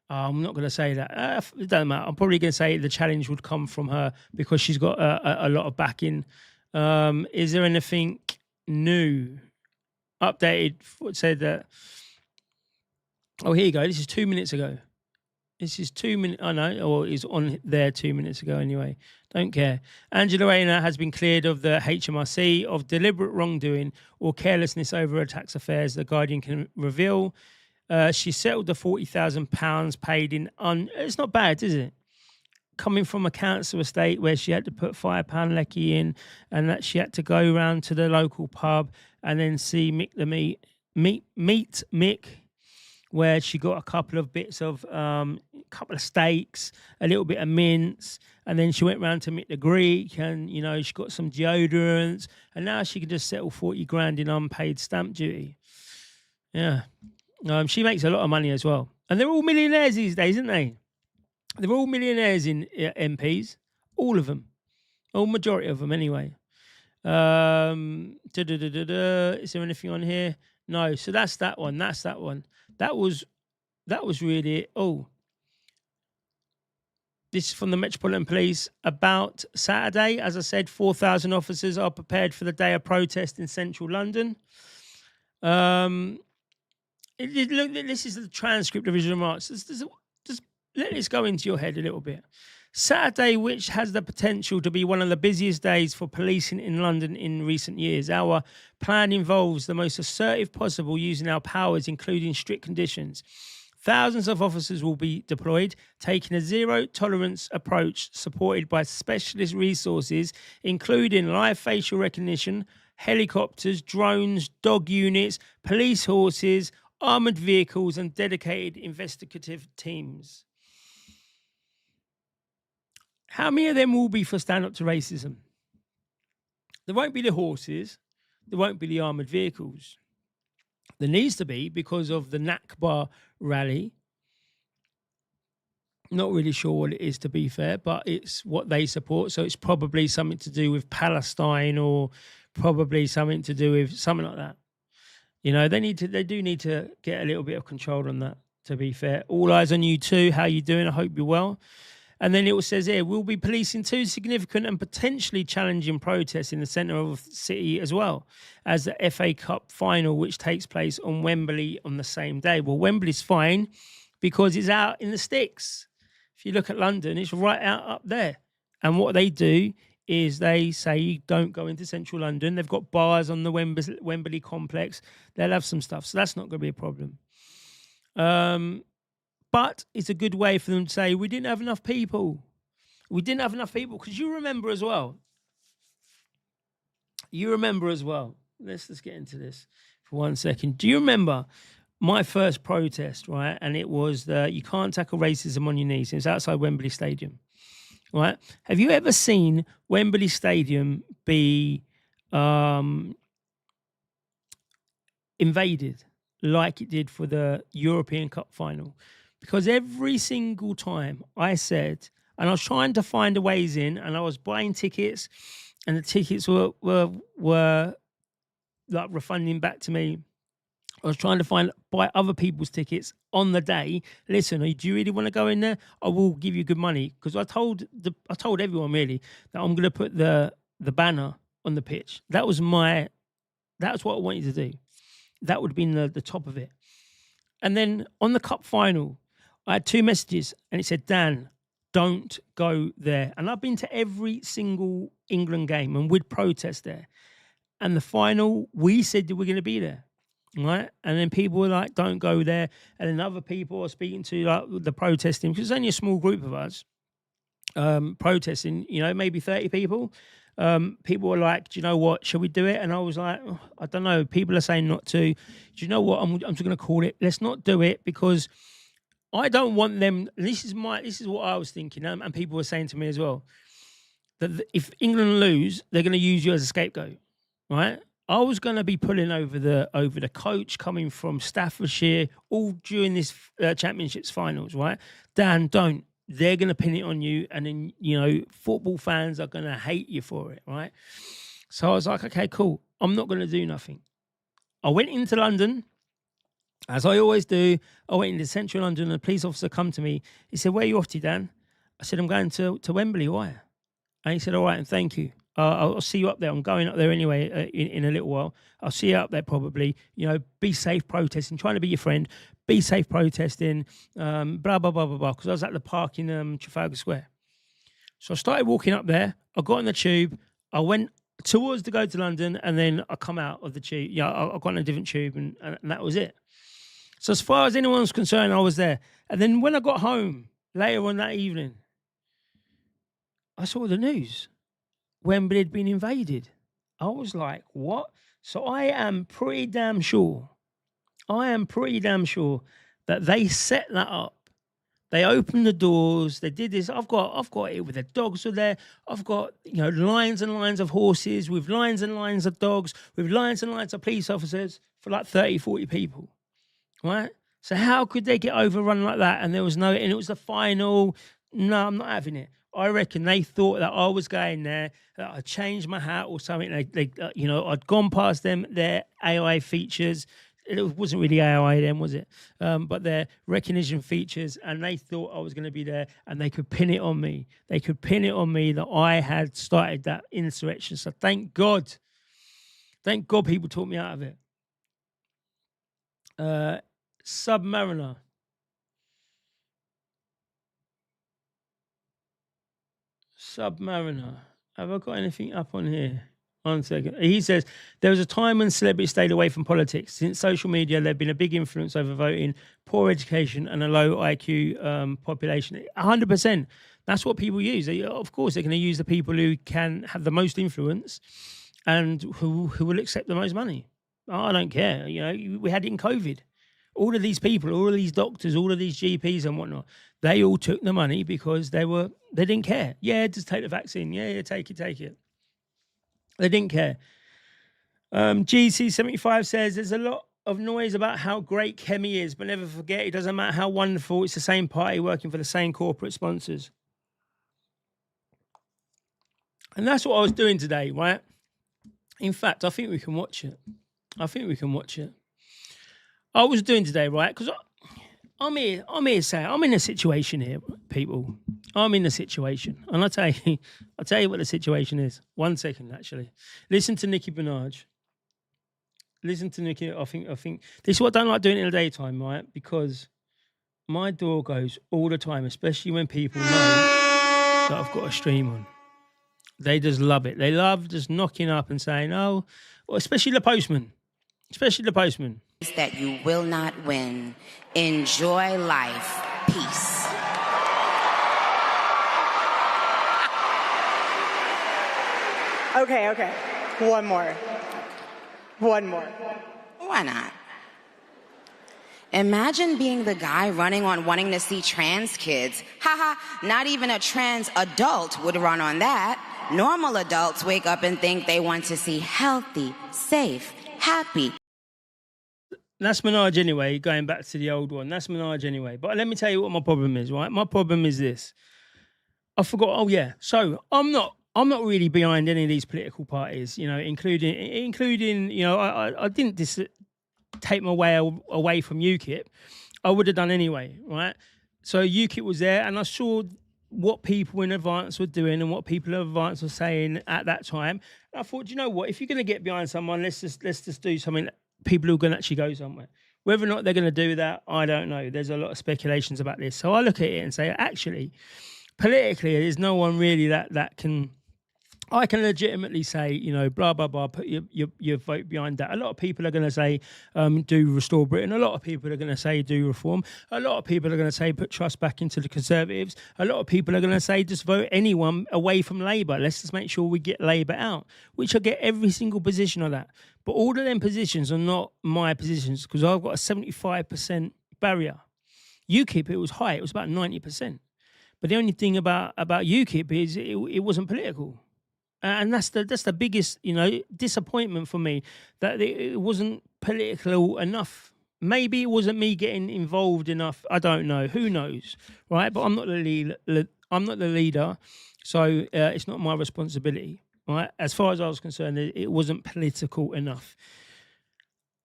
I'm not going to say that. It doesn't matter. I'm probably going to say the challenge would come from her because she's got a lot of backing. Is there anything new? Updated said that. Oh, here you go. This is 2 minutes ago. This is 2 minutes. I know, or is on there 2 minutes ago anyway. Don't care. Angela Rayner has been cleared of the HMRC of deliberate wrongdoing or carelessness over her tax affairs, the Guardian can reveal. She settled the £40,000 paid in. It's not bad, is it? Coming from a council estate where she had to put £5 lecky in and that she had to go round to the local pub and then see Mick meet Mick, where she got a couple of bits of couple of steaks, a little bit of mince, and then she went round to Mick the Greek and, you know, she got some deodorants and now she can just settle 40 grand in unpaid stamp duty. Yeah. She makes a lot of money as well. And they're all millionaires these days, aren't they? They're all millionaires in MPs, all of them, all majority of them anyway. Is there anything on here? No. So that's that one. That's that one. That was really. Oh, this is from the Metropolitan Police about Saturday. As I said, 4,000 officers are prepared for the day of protest in central London. Look, this is the transcript of his remarks. Just let this go into your head a little bit. Saturday, which has the potential to be one of the busiest days for policing in London in recent years. Our plan involves the most assertive possible using our powers, including strict conditions. Thousands of officers will be deployed, taking a zero-tolerance approach supported by specialist resources, including live facial recognition, helicopters, drones, dog units, police horses, armoured vehicles, and dedicated investigative teams. How many of them will be for stand up to racism? There won't be the horses. There won't be the armoured vehicles. There needs to be because of the Nakba rally. Not really sure what it is, to be fair, but it's what they support. So it's probably something to do with Palestine or probably something to do with something like that. You know, they do need to get a little bit of control on that, to be fair. All eyes on you too. How you doing? I hope you're well. And then it says here, we'll be policing two significant and potentially challenging protests in the centre of the city as well as the FA Cup final, which takes place on Wembley on the same day. Well, Wembley's fine because it's out in the sticks. If you look at London, it's right out up there. And what they do is they say you don't go into central London. They've got bars on the Wembley complex. They'll have some stuff. So that's not going to be a problem. But it's a good way for them to say, we didn't have enough people. We didn't have enough people. Because you remember as well. Let's just get into this for 1 second. Do you remember my first protest, right? And it was you can't tackle racism on your knees. It was outside Wembley Stadium, right? Have you ever seen Wembley Stadium be invaded like it did for the European Cup final. Because every single time I said, and I was trying to find a ways in, and I was buying tickets, and the tickets were like refunding back to me. I was trying to buy other people's tickets on the day. Listen, do you really want to go in there? I will give you good money, because I told everyone really that I'm going to put the banner on the pitch. That's what I wanted to do. That would have been the top of it. And then on the cup final, I had 2 messages, and it said, Dan, don't go there. And I've been to every single England game, and we'd protest there. And the final, we said that we're going to be there. Right, and then people were like, "Don't go there," and then other people are speaking to like the protesting, because it's only a small group of us protesting. Maybe 30 people. People were like, "Do you know what? Shall we do it?" And I was like, oh, "I don't know." People are saying not to. Do you know what? I'm just going to call it. Let's not do it, because I don't want them. This is what I was thinking, and people were saying to me as well, that if England lose, they're going to use you as a scapegoat, right? I was going to be pulling over the coach coming from Staffordshire all during this Championships finals, right? Dan, don't. They're going to pin it on you, and then, football fans are going to hate you for it, right? So I was like, okay, cool. I'm not going to do nothing. I went into London, as I always do. I went into central London, and a police officer come to me. He said, "Where are you off to, Dan?" I said, "I'm going to Wembley. Why?" And he said, "All right, and thank you. I'll see you up there. I'm going up there anyway in a little while. I'll see you up there probably. Be safe protesting, trying to be your friend. Be safe protesting, blah, blah, blah, blah, blah." Because I was at the park in Trafalgar Square. So I started walking up there. I got on the tube. I went towards to go to London, and then I come out of the tube. I got on a different tube, and that was it. So as far as anyone's concerned, I was there. And then when I got home later on that evening, I saw the news. Wembley had been invaded. I was like, what? So I am pretty damn sure that they set that up. They opened the doors. They did this. I've got it with the dogs are there. I've got, lines and lines of horses with lines and lines of dogs, with lines and lines of police officers for like 30, 40 people, right? So how could they get overrun like that? And and it was the final. No, I'm not having it. I reckon they thought that I was going there, that I changed my hat or something. I'd gone past their AI features. It wasn't really AI then, was it? But their recognition features, and they thought I was going to be there, and they could pin it on me. They could pin it on me that I had started that insurrection. So thank God people talked me out of it. Submariner. Have I got anything up on here? 1 second. He says, there was a time when celebrities stayed away from politics. Since social media, there had been a big influence over voting, poor education, and a low IQ population. 100%. That's what people use. Of course, they're going to use the people who can have the most influence and who will accept the most money. I don't care. We had it in COVID. All of these people, all of these doctors, all of these GPs and whatnot, they all took the money because they didn't care. Yeah, just take the vaccine. Yeah, take it. They didn't care. GC75 says, there's a lot of noise about how great Kemi is, but never forget, it doesn't matter how wonderful, it's the same party working for the same corporate sponsors. And that's what I was doing today, right? In fact, I think we can watch it. I was doing today, right? Because I'm here saying, I'm in a situation here, people. I'm in a situation. And I'll tell you what the situation is. 1 second, actually. Listen to Nicki Minaj. Listen to Nicki. I think this is what I don't like doing in the daytime, right? Because my door goes all the time, especially when people know that I've got a stream on. They just love it. They love just knocking up and saying, oh, well, especially the postman. That you will not win. Enjoy life. Peace. Okay. One more. Why not? Imagine being the guy running on wanting to see trans kids. Haha, not even a trans adult would run on that. Normal adults wake up and think they want to see healthy, safe, happy. That's Minaj anyway, going back to the old one. That's Minaj anyway. But let me tell you what my problem is, right? My problem is this. I forgot, oh yeah. So I'm not really behind any of these political parties, you know, including, you know, I didn't take my way away from UKIP. I would have done anyway, right? So UKIP was there, and I saw what people in advance were doing and what people in advance were saying at that time. And I thought, you know what? If you're going to get behind someone, let's just do something that people who can actually go somewhere. Whether or not they're going to do that, I don't know. There's a lot of speculations about this. So I look at it and say, actually, politically, there's no one really that can... I can legitimately say, you know, blah, blah, blah, put your vote behind that. A lot of people are going to say, do Restore Britain. A lot of people are going to say, do Reform. A lot of people are going to say, put trust back into the Conservatives. A lot of people are going to say, just vote anyone away from Labour. Let's just make sure we get Labour out, which I get every single position of that. But all of them positions are not my positions, because I've got a 75% barrier. UKIP, it was high. It was about 90%. But the only thing about UKIP is it wasn't political. And that's the biggest, you know, disappointment for me, that it wasn't political enough. Maybe it wasn't me getting involved enough. I don't know. Who knows, right? But I'm not the leader, so it's not my responsibility, right? As far as I was concerned, it wasn't political enough.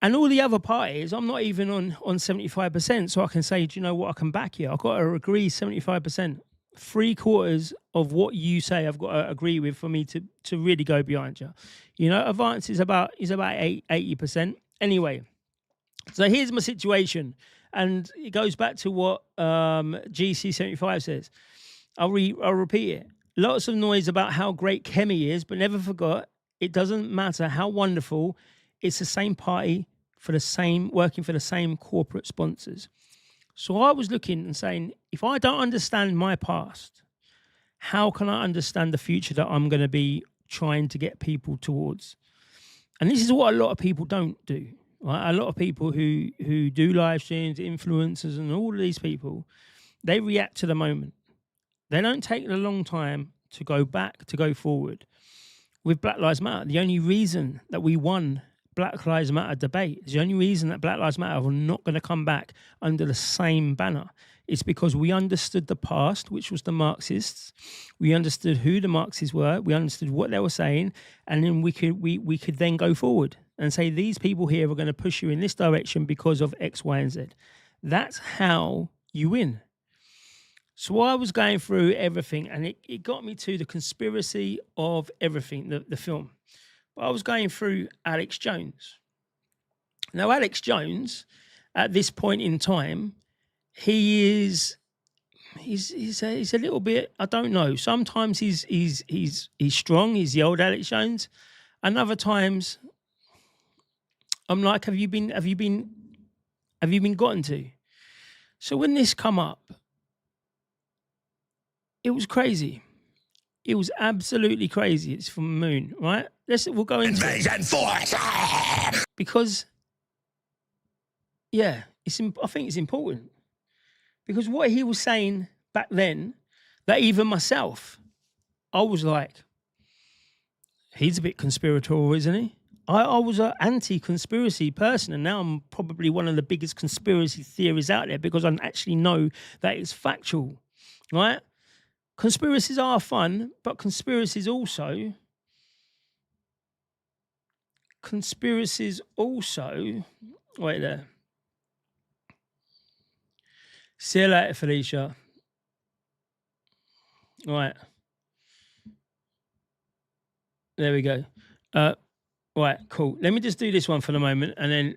And all the other parties, I'm not even on 75%, so I can say, do you know what? I can back you. I've got to agree 75%. 3/4 of what you say I've got to agree with for me to really go behind you. You know, advance is about 80%. Anyway, so here's my situation, and it goes back to what GC75 says. I'll repeat it. Lots of noise about how great Kemi is, but never forgot, it doesn't matter how wonderful, it's the same party working for the same corporate sponsors. So I was looking and saying, if I don't understand my past, how can I understand the future that I'm going to be trying to get people towards? And this is what a lot of people don't do. Right? A lot of people who do live streams, influencers, and all of these people, they react to the moment. They don't take a long time to go back, to go forward. With Black Lives Matter, the only reason that we won Black Lives Matter debate, the only reason that Black Lives Matter are not going to come back under the same banner is because we understood the past, which was the Marxists. We understood who the Marxists were. We understood what they were saying, and then we could then go forward and say, these people here are going to push you in this direction because of X, Y, and Z. That's how you win. So I was going through everything, and it got me to the Conspiracy of Everything, the film. I was going through Alex Jones. Now, Alex Jones, at this point in time, he's a little bit, I don't know. Sometimes he's strong. He's the old Alex Jones, and other times, I'm like, have you been gotten to? So when this come up, it was crazy. It was absolutely crazy. It's from the moon, right? We'll go into Invasion Force! Because, yeah, I think it's important. Because what he was saying back then, that even myself, I was like, he's a bit conspiratorial, isn't he? I was an anti-conspiracy person, and now I'm probably one of the biggest conspiracy theories out there because I actually know that it's factual, right? Conspiracies are fun, but conspiracies also, wait there. See you later, Felicia. All right. There we go. Right, cool. Let me just do this one for the moment, and then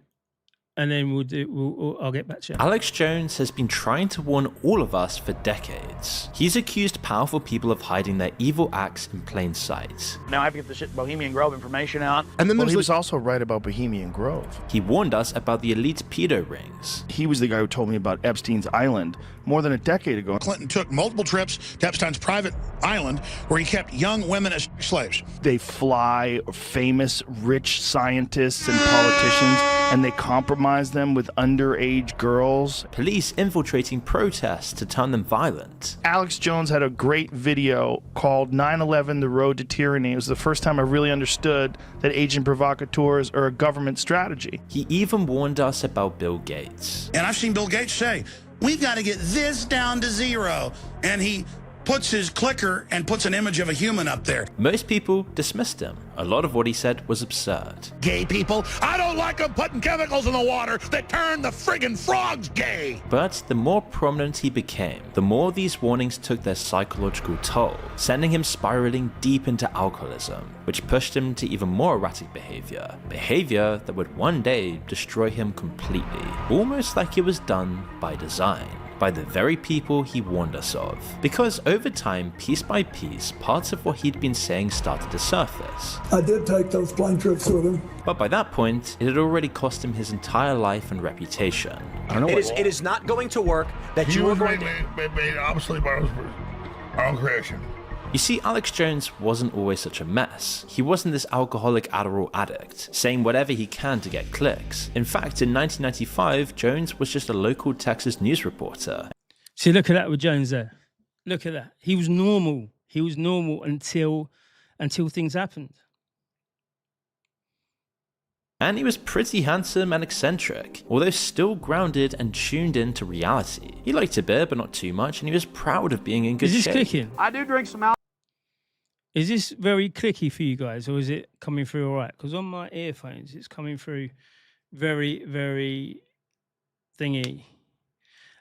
I'll get back to you. Alex Jones has been trying to warn all of us for decades. He's accused powerful people of hiding their evil acts in plain sight. Now I have to get the shit Bohemian Grove information out. And then he was also right about Bohemian Grove. He warned us about the elite pedo rings. He was the guy who told me about Epstein's Island more than a decade ago. Clinton took multiple trips to Epstein's private island where he kept young women as slaves. They fly famous, rich scientists and politicians and they compromised them with underage girls. Police infiltrating protests to turn them violent. Alex Jones had a great video called 9/11 The Road to Tyranny. It was the first time I really understood that agent provocateurs are a government strategy. He even warned us about Bill Gates. And I've seen Bill Gates say, we've got to get this down to 0. And he puts his clicker and puts an image of a human up there. Most people dismissed him. A lot of what he said was absurd. Gay people, I don't like them putting chemicals in the water that turn the friggin' frogs gay. But the more prominent he became, the more these warnings took their psychological toll, sending him spiraling deep into alcoholism, which pushed him to even more erratic behavior that would one day destroy him completely, almost like it was done by design, by the very people he warned us of. Because over time, piece by piece, parts of what he'd been saying started to surface. I did take those plane trips with him. But by that point, it had already cost him his entire life and reputation. I don't know. It is not going to work that you are going to... made obviously by our own creation. You see, Alex Jones wasn't always such a mess. He wasn't this alcoholic Adderall addict, saying whatever he can to get clicks. In fact, in 1995, Jones was just a local Texas news reporter. See, look at that with Jones there. Look at that. He was normal. He was normal until things happened. And he was pretty handsome and eccentric, although still grounded and tuned in to reality. He liked a beer, but not too much, and he was proud of being in good shape. Is this clicking? I do drink some alcohol. Is this very clicky for you guys, or is it coming through all right? Because on my earphones, it's coming through very, very thingy.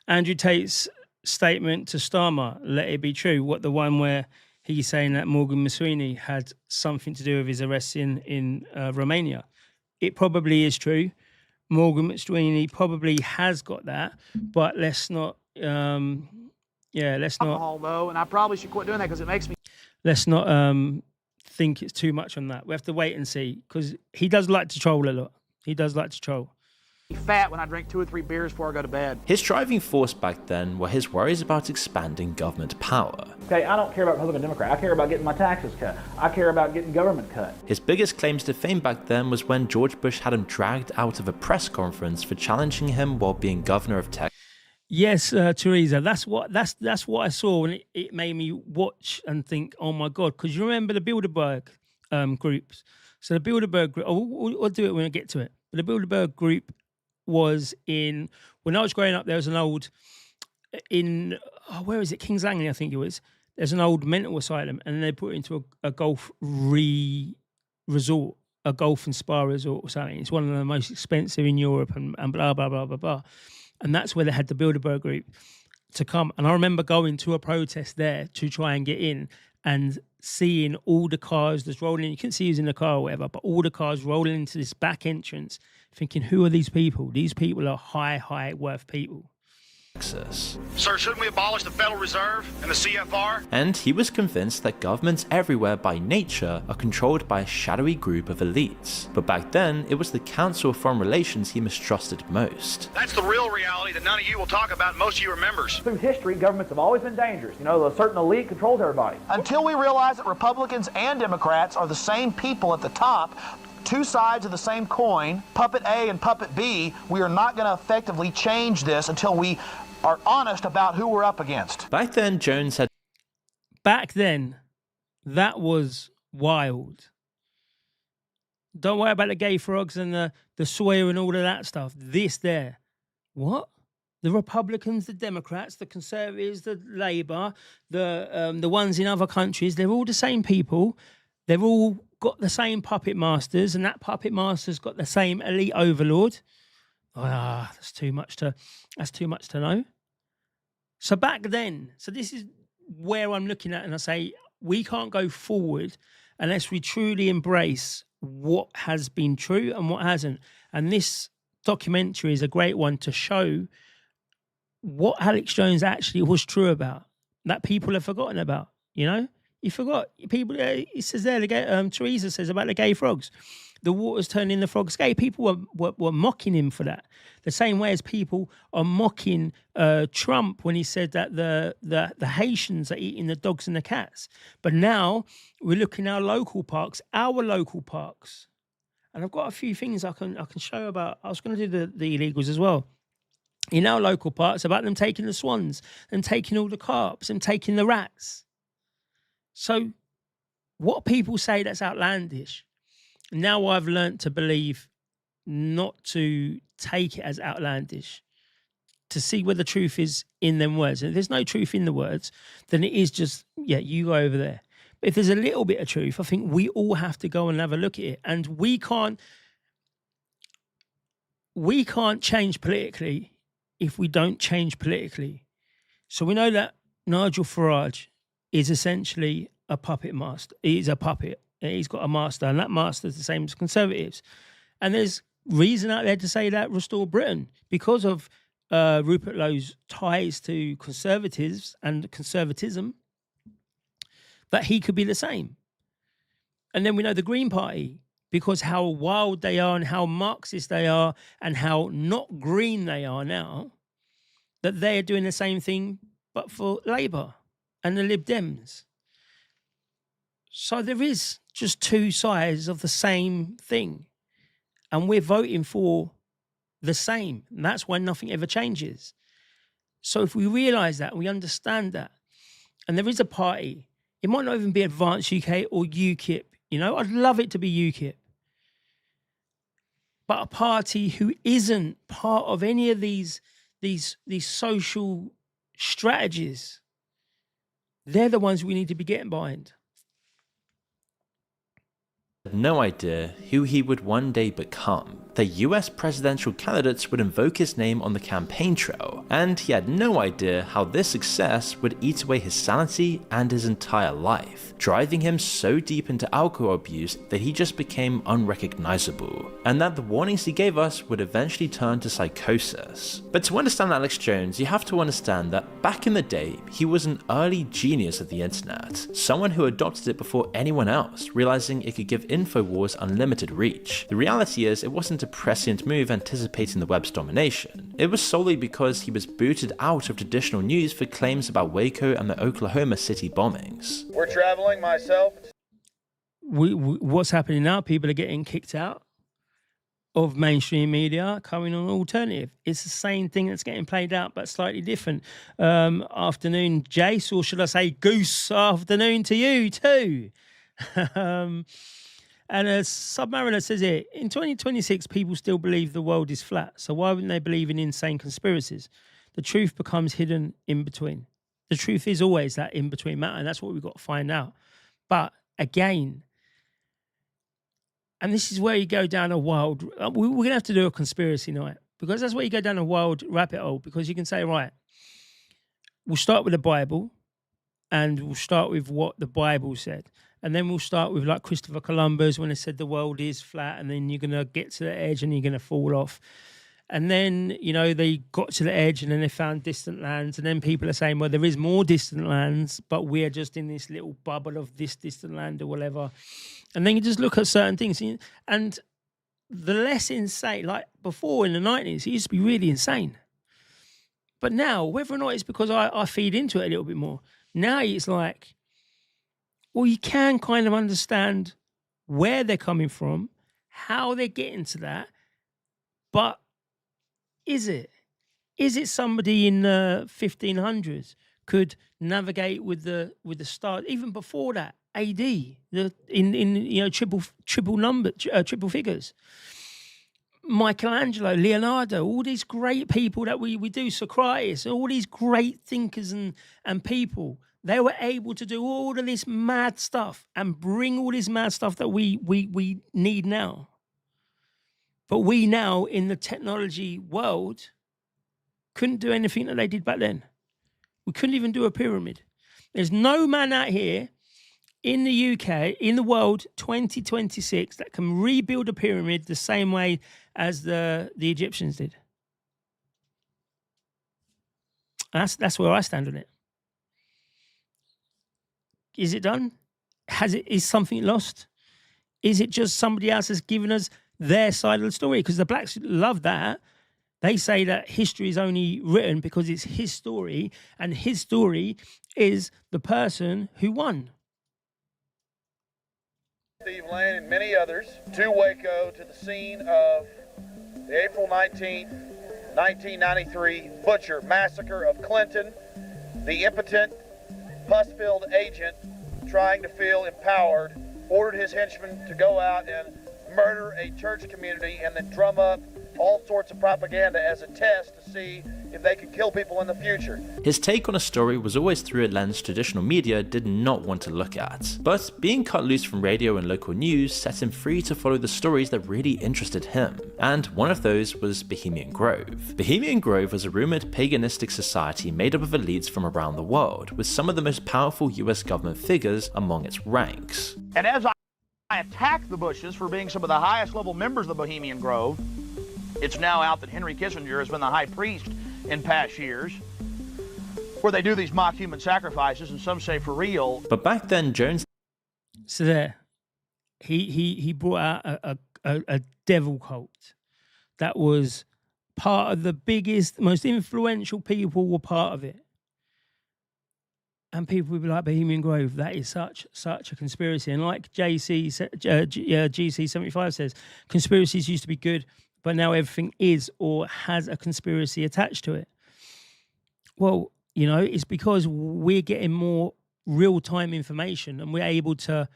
Andrew Tate's statement to Starmer, let it be true, what the one where he's saying that Morgan Masrini had something to do with his arrest in Romania. It probably is true. Morgan Masrini probably has got that, but let's not, let's not. Alcohol, though, and I probably should quit doing that because it makes me... Let's not think it's too much on that. We have to wait and see, because he does like to troll a lot. He does like to troll. Fat when I drink 2 or 3 beers before I go to bed. His driving force back then were his worries about expanding government power. Okay, I don't care about Republican Democrat. I care about getting my taxes cut. I care about getting government cut. His biggest claims to fame back then was when George Bush had him dragged out of a press conference for challenging him while being governor of Texas. Yes, Teresa, that's what I saw, and it made me watch and think, oh my God, because you remember the Bilderberg groups. So the Bilderberg group, I'll do it when I get to it. But the Bilderberg group was in, when I was growing up, there was an old, where is it? King's Langley, I think it was. There's an old mental asylum, and they put it into a golf resort, a golf and spa resort or something. It's one of the most expensive in Europe, and blah, blah, blah, blah, blah. And that's where they had the Bilderberg group to come. And I remember going to a protest there to try and get in and seeing all the cars that's rolling in. You couldn't see who's in the car or whatever, but all the cars rolling into this back entrance, thinking, who are these people? These people are high worth people. Sir, shouldn't we abolish the Federal Reserve and the CFR? And he was convinced that governments everywhere by nature are controlled by a shadowy group of elites. But back then, it was the Council of Foreign Relations he mistrusted most. That's the real reality that none of you will talk about, most of you are members. Through history, governments have always been dangerous. You know, a certain elite controls everybody. Until we realize that Republicans and Democrats are the same people at the top, 2 sides of the same coin, puppet A and puppet B, we are not going to effectively change this until we are honest about who we're up against. Back then, Jones had... Back then, that was wild. Don't worry about the gay frogs and the soya and all of that stuff. This there. What? The Republicans, the Democrats, the Conservatives, the Labour, the ones in other countries, they're all the same people. They've all got the same puppet masters, and that puppet master's got the same elite overlord. That's too much to know. So back then, so this is where I'm looking at, and I say we can't go forward unless we truly embrace what has been true and what hasn't. And this documentary is a great one to show what Alex Jones actually was true about, that people have forgotten about, you know? You forgot. People, it says there, Teresa says about the gay frogs. The water's turning the frogs gay. People were mocking him for that. The same way as people are mocking Trump when he said that the Haitians are eating the dogs and the cats. But now we're looking at our local parks, and and I've got a few things I can show about. I was going to do the illegals as well. In our local parts, about them taking the swans and taking all the carps and taking the rats. So what people say that's outlandish, now I've learnt to believe not to take it as outlandish, to see where the truth is in them words. And if there's no truth in the words, then it is just, yeah, you go over there. But if there's a little bit of truth, I think we all have to go and have a look at it. And we can't change politically if we don't change politically. So we know that Nigel Farage is essentially a puppet master. He's a puppet. He's got a master, and that master is the same as Conservatives. And there's reason out there to say that Restore Britain, because of Rupert Lowe's ties to Conservatives and conservatism, that he could be the same. And then we know the Green Party, because how wild they are and how Marxist they are and how not green they are now, that they're doing the same thing but for Labour and the Lib Dems. So there is just two sides of the same thing. And we're voting for the same. And that's why nothing ever changes. So if we realise that, we understand that, and there is a party, it might not even be Advance UK or UKIP, you know, I'd love it to be UKIP. But a party who isn't part of any of these social strategies, they're the ones we need to be getting behind. No idea who he would one day become. The US presidential candidates would invoke his name on the campaign trail, and he had no idea how this success would eat away his sanity and his entire life, driving him so deep into alcohol abuse that he just became unrecognizable, and that the warnings he gave us would eventually turn to psychosis. But to understand Alex Jones, you have to understand that back in the day, he was an early genius of the internet, someone who adopted it before anyone else, realizing it could give InfoWars unlimited reach. The reality is, it wasn't a prescient move anticipating the web's domination. It was solely because he was booted out of traditional news for claims about Waco and the Oklahoma City bombings. We're traveling, myself. What's happening now? People are getting kicked out of mainstream media, coming on alternative. It's the same thing that's getting played out, but slightly different. Afternoon, Jace, or should I say goose afternoon to you too. And a Submariner says here, in 2026, people still believe the world is flat. So why wouldn't they believe in insane conspiracies? The truth becomes hidden in between. The truth is always that in between matter, and that's what we've got to find out. But again, and this is where you go down a wild, we're going to have to do a conspiracy night, because that's where you go down a wild rabbit hole, because you can say, right, we'll start with the Bible, and we'll start with what the Bible said. And then we'll start with like Christopher Columbus when he said the world is flat, and then you're going to get to the edge and you're going to fall off. And then, you know, they got to the edge and then they found distant lands. And then people are saying, well, there is more distant lands, but we're just in this little bubble of this distant land or whatever. And then you just look at certain things. And the less insane, like before in the 90s, it used to be really insane. But now, whether or not it's because I feed into it a little bit more, now it's like, well, you can kind of understand where they're coming from, how they're getting to that, but is it somebody in the 1500s could navigate with the stars? Even before that, AD, in triple figures. Michelangelo, Leonardo, all these great people that we do, Socrates, all these great thinkers and people. They were able to do all of this mad stuff and bring all this mad stuff that we need now. But we now, in the technology world, couldn't do anything that they did back then. We couldn't even do a pyramid. There's no man out here in the UK, in the world, 2026, that can rebuild a pyramid the same way as the Egyptians did. That's where I stand on it. Is it done? Is something lost? Is it just somebody else has given us their side of the story? Because the blacks love that. They say that history is only written because it's his story, and his story is the person who won. Steve Lane, and many others to Waco, to the scene of the April 19th, 1993 butcher massacre of Clinton, the impotent, pus-filled agent trying to feel empowered, ordered his henchmen to go out and murder a church community and then drum up all sorts of propaganda as a test to see if they could kill people in the future. His take on a story was always through a lens traditional media did not want to look at. But being cut loose from radio and local news set him free to follow the stories that really interested him. And one of those was Bohemian Grove. Bohemian Grove was a rumored paganistic society made up of elites from around the world, with some of the most powerful US government figures among its ranks. And as I attack the Bushes for being some of the highest level members of the Bohemian Grove, it's now out that Henry Kissinger has been the high priest in past years, where they do these mock human sacrifices, and some say for real. But back then, Jones... So there, he brought out a devil cult that was part of the biggest, most influential people were part of it. And people would be like, Bohemian Grove, that is such a conspiracy. And like GC75 says, conspiracies used to be good, but now everything is or has a conspiracy attached to it. Well, you know, it's because we're getting more real-time information and we're able to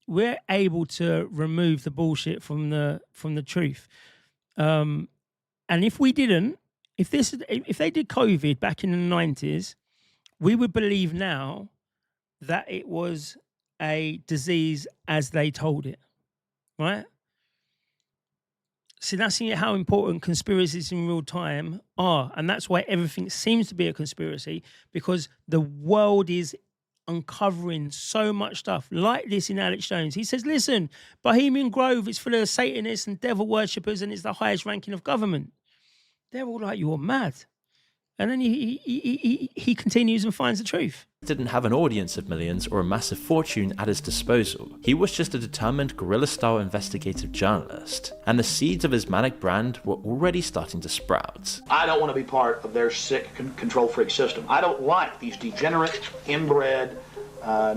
remove the bullshit from the truth. And if they did COVID back in the 90s, we would believe now that it was a disease as they told it, right? See, that's how important conspiracies in real time are. And that's why everything seems to be a conspiracy, because the world is uncovering so much stuff like this in Alex Jones. He says, listen, Bohemian Grove is full of Satanists and devil worshippers and it's the highest ranking of government. They're all like, you're mad. And then he continues and finds the truth. He didn't have an audience of millions or a massive fortune at his disposal. He was just a determined guerrilla-style investigative journalist, and the seeds of his manic brand were already starting to sprout. I don't want to be part of their sick control freak system. I don't like these degenerate, inbred,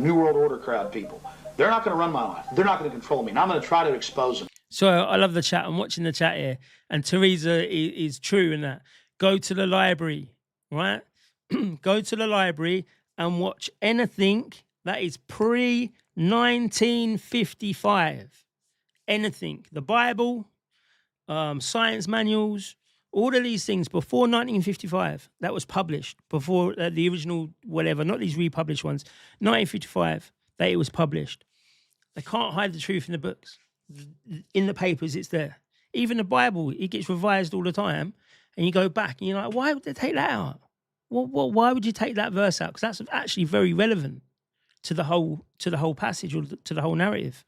New World Order crowd people. They're not going to run my life. They're not going to control me, and I'm going to try to expose them. So I love the chat. I'm watching the chat here, and Teresa is true in that. Go to the library, right? Go to the library and watch anything that is pre-1955. Anything. The Bible, science manuals, all of these things before 1955 that was published, before the original whatever, not these republished ones, 1955 that it was published. They can't hide the truth in the books. In the papers, it's there. Even the Bible, it gets revised all the time. And you go back and you're like, why would they take that out? Why would you take that verse out? Because that's actually very relevant to the whole passage or to the whole narrative.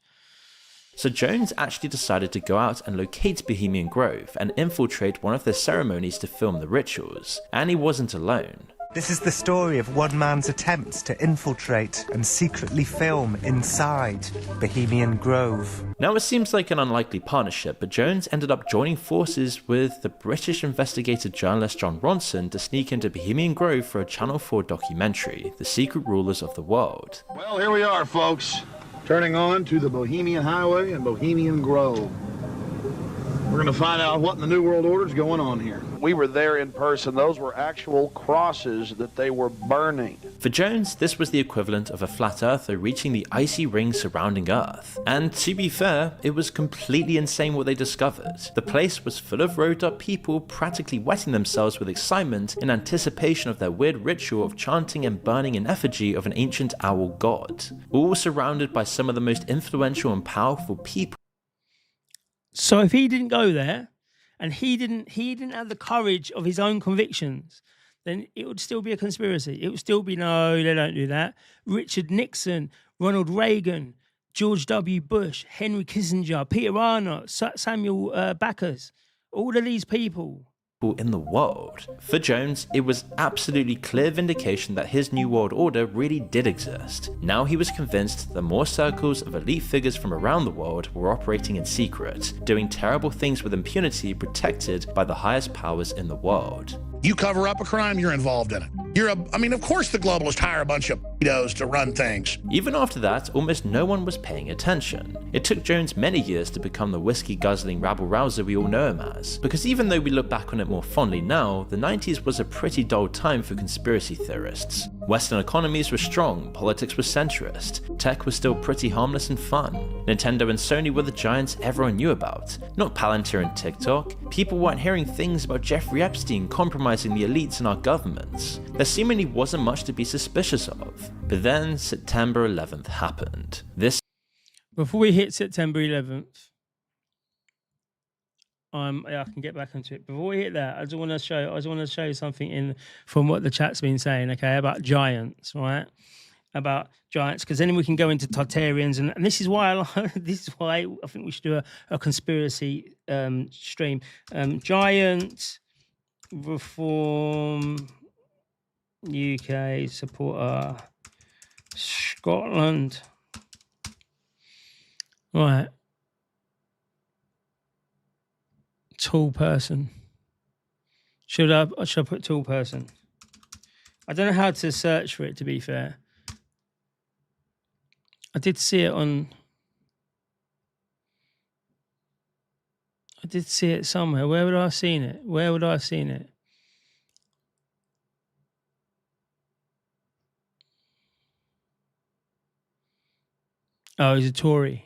So Jones actually decided to go out and locate Bohemian Grove and infiltrate one of their ceremonies to film the rituals. And he wasn't alone. This is the story of one man's attempts to infiltrate and secretly film inside Bohemian Grove. Now it seems like an unlikely partnership, but Jones ended up joining forces with the British investigative journalist John Ronson to sneak into Bohemian Grove for a Channel 4 documentary, The Secret Rulers of the World. Well, here we are, folks, turning on to the Bohemian Highway and Bohemian Grove. We're going to find out what in the New World Order is going on here. We were there in person. Those were actual crosses that they were burning. For Jones, this was the equivalent of a flat earther reaching the icy ring surrounding Earth. And to be fair, it was completely insane what they discovered. The place was full of roped up people practically wetting themselves with excitement in anticipation of their weird ritual of chanting and burning in effigy of an ancient owl god, all surrounded by some of the most influential and powerful people. So if he didn't go there, and he didn't have the courage of his own convictions, then it would still be a conspiracy. It would still be, no, they don't do that. Richard Nixon, Ronald Reagan, George W. Bush, Henry Kissinger, Peter Arnott, Samuel Backus, all of these people in the world. For Jones, it was absolutely clear vindication that his New World Order really did exist. Now he was convinced that more circles of elite figures from around the world were operating in secret, doing terrible things with impunity protected by the highest powers in the world. You cover up a crime, you're involved in it. I mean, of course the globalists hire a bunch of pedos to run things. Even after that, almost no one was paying attention. It took Jones many years to become the whiskey-guzzling rabble-rouser we all know him as, because even though we look back on it more fondly now, the 90s was a pretty dull time for conspiracy theorists. Western economies were strong, politics was centrist, tech was still pretty harmless and fun. Nintendo and Sony were the giants everyone knew about, not Palantir and TikTok. People weren't hearing things about Jeffrey Epstein compromising the elites in our governments. There seemingly wasn't much to be suspicious of. But then September 11th happened. Before we hit September 11th, I can get back into it. Before we hit that, I just want to show you something from what the chat's been saying, okay, about giants, right? About giants, because then we can go into Tartarians, and this is why I think we should do a conspiracy stream. Giant reform UK supporter Scotland. Right. Tall person. Should I put tall person? I don't know how to search for it, to be fair. I did see it somewhere. Where would I have seen it? Oh, he's a Tory.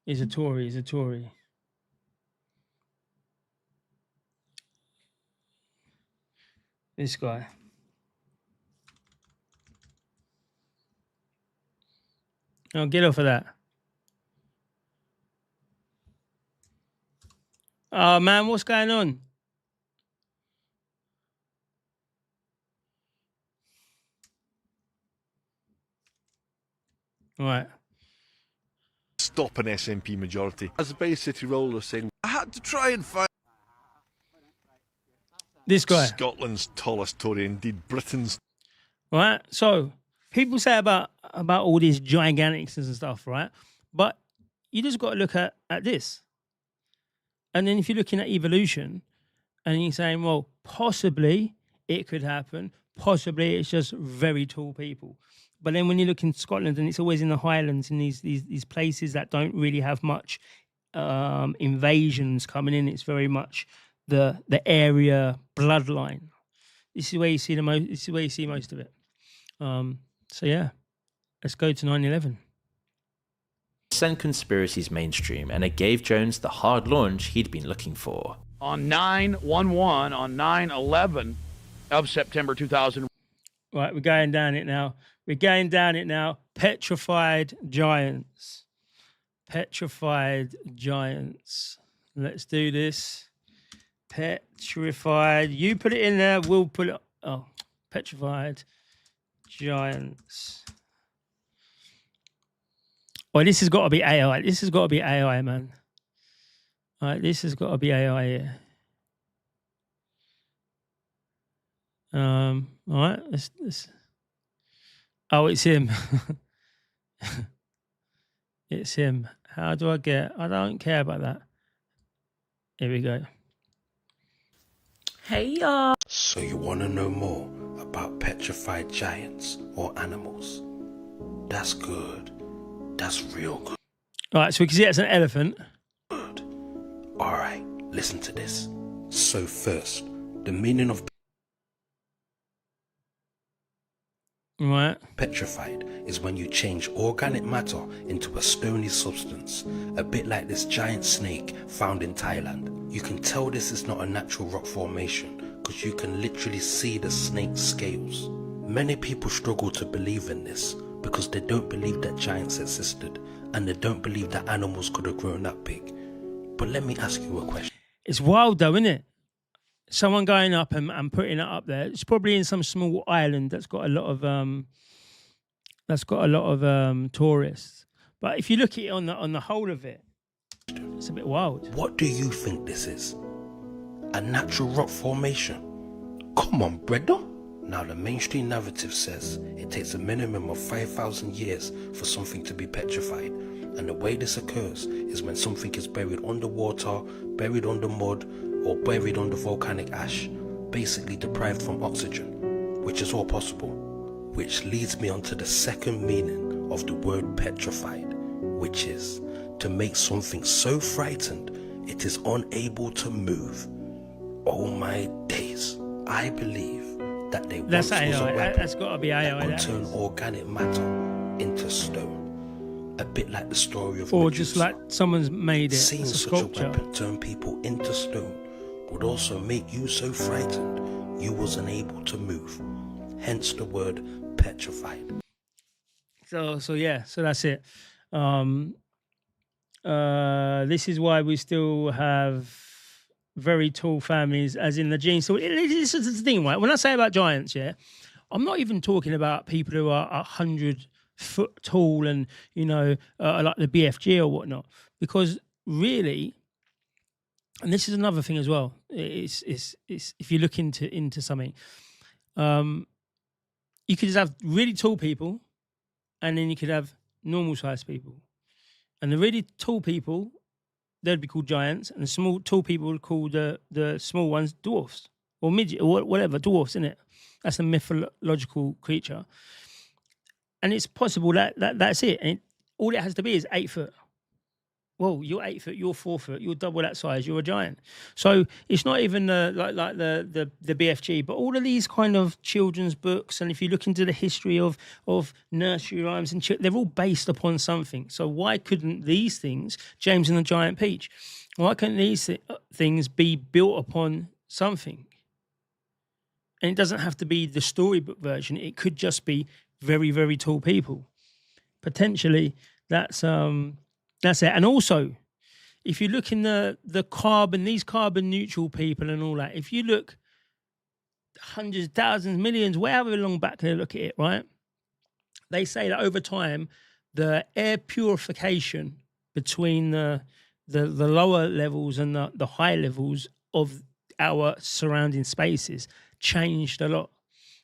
He's a Tory. This guy. Oh, get off of that. Oh, man, what's going on? Right. Stop an SNP majority. As the Bay City Roller saying, I had to try and find this guy. Scotland's tallest Tory, indeed Britain's. Right. So people say about all these gigantics and stuff, right? But you just got to look at this. And then if you're looking at evolution and you're saying, well, possibly it could happen. Possibly it's just very tall people. But then when you look in Scotland, and it's always in the Highlands, in these places that don't really have much invasions coming in, it's very much the area bloodline. This is where you see most. This is where you see most of it. So yeah, let's go to 9/11. Sent conspiracies mainstream, and it gave Jones the hard launch he'd been looking for. On 9/11, on 9/11 of September 2000. Right, we're going down it now. Petrified giants. Let's do this. Petrified. You put it in there. We'll put it. Oh, petrified giants. Oh, this has got to be AI. Man. All right, this has got to be AI here. All right, let's. Oh, it's him. It's him. How do I get? I don't care about that. Here we go. Hey, y'all. So you want to know more about petrified giants or animals? That's good. That's real good. All right, so we can see that's an elephant. Good. All right, listen to this. So first, the meaning of petrified is when you change organic matter into a stony substance, a bit like this giant snake found in Thailand. You can tell this is not a natural rock formation because you can literally see the snake's scales. Many people struggle to believe in this because they don't believe that giants existed and they don't believe that animals could have grown that big. But let me ask you a question. It's wild though, isn't it? Someone going up and putting it up there. It's probably in some small island that's got a lot of tourists. But if you look at it on the whole of it, it's a bit wild. What do you think this is? A natural rock formation? Come on, brother. Now the mainstream narrative says it takes a minimum of 5,000 years for something to be petrified. And the way this occurs is when something is buried underwater, buried under mud, or buried under volcanic ash, basically deprived from oxygen, which is all possible. Which leads me on to the second meaning of the word petrified, which is to make something so frightened it is unable to move. Oh my days. I believe that they once was a weapon that's got to be AI, that could turn organic matter into stone. A bit like the story of or Medusa. just like someone's made it. Seeing It's a such sculpture. a weapon turn people into stone would also make you so frightened you was unable to move. Hence the word petrified. So that's it. This is why we still have very tall families, as in the genes. So this is the thing, right? When I say about giants, yeah, I'm not even talking about people who are 100 foot tall and, you know, like the BFG or whatnot. Because really, and this is another thing as well, it's if you look into something, you could just have really tall people, and then you could have normal sized people. And the really tall people, they'd be called giants, and the tall people would call the small ones dwarfs or midget or whatever, dwarfs, isn't it? That's a mythological creature. And it's possible that's it. And all it has to be is 8 foot. Well, you're 8 foot, you're 4 foot, you're double that size, you're a giant. So it's not even like the BFG, but all of these kind of children's books, and if you look into the history of nursery rhymes and they're all based upon something. So why couldn't these things, James and the Giant Peach, why couldn't these things be built upon something? And it doesn't have to be the storybook version. It could just be very, very tall people. Potentially, that's it. And also, if you look in the carbon, these carbon neutral people and all that, if you look hundreds, thousands, millions, wherever long back they look at it, right? They say that over time, the air purification between the lower levels and the high levels of our surrounding spaces changed a lot,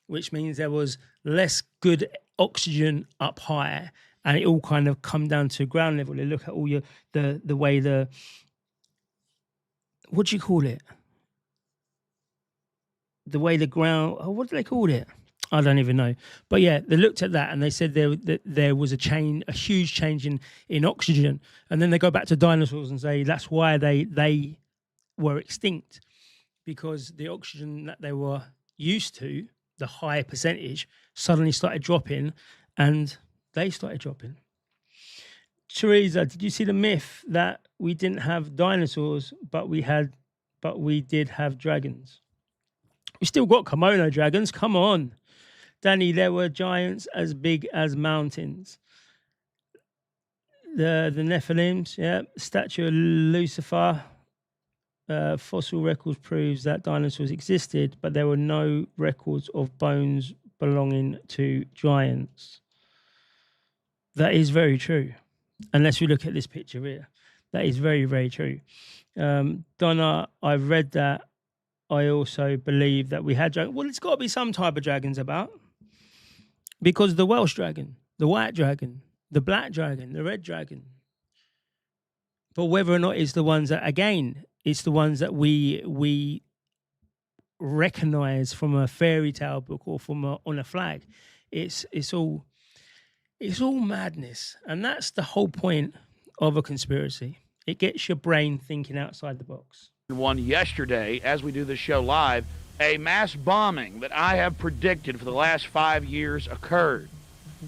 which means there was less good oxygen up high, and it all kind of come down to ground level. They look at all the way what do you call it? The way the ground, what do they call it? I don't even know. But yeah, they looked at that and they said there was a huge change in oxygen. And then they go back to dinosaurs and say that's why they were extinct, because the oxygen that they were used to, the high percentage, suddenly started dropping, and they started dropping. Teresa, did you see the myth that we didn't have dinosaurs, but we did have dragons? We still got kimono dragons. Come on, Danny. There were giants as big as mountains. The Nephilims, yeah. Statue of Lucifer. Fossil records proves that dinosaurs existed, but there were no records of bones belonging to giants. That is very true. Unless you look at this picture here. That is very, very true. Donna, I've read that. I also believe that we had dragons. Well, it's got to be some type of dragons about. Because the Welsh dragon, the white dragon, the black dragon, the red dragon. But whether or not it's the ones that, again, it's the ones that we recognize from a fairy tale book or on a flag. It's all madness. And that's the whole point of a conspiracy. It gets your brain thinking outside the box. One yesterday, as we do this show live, a mass bombing that I have predicted for the last 5 years occurred.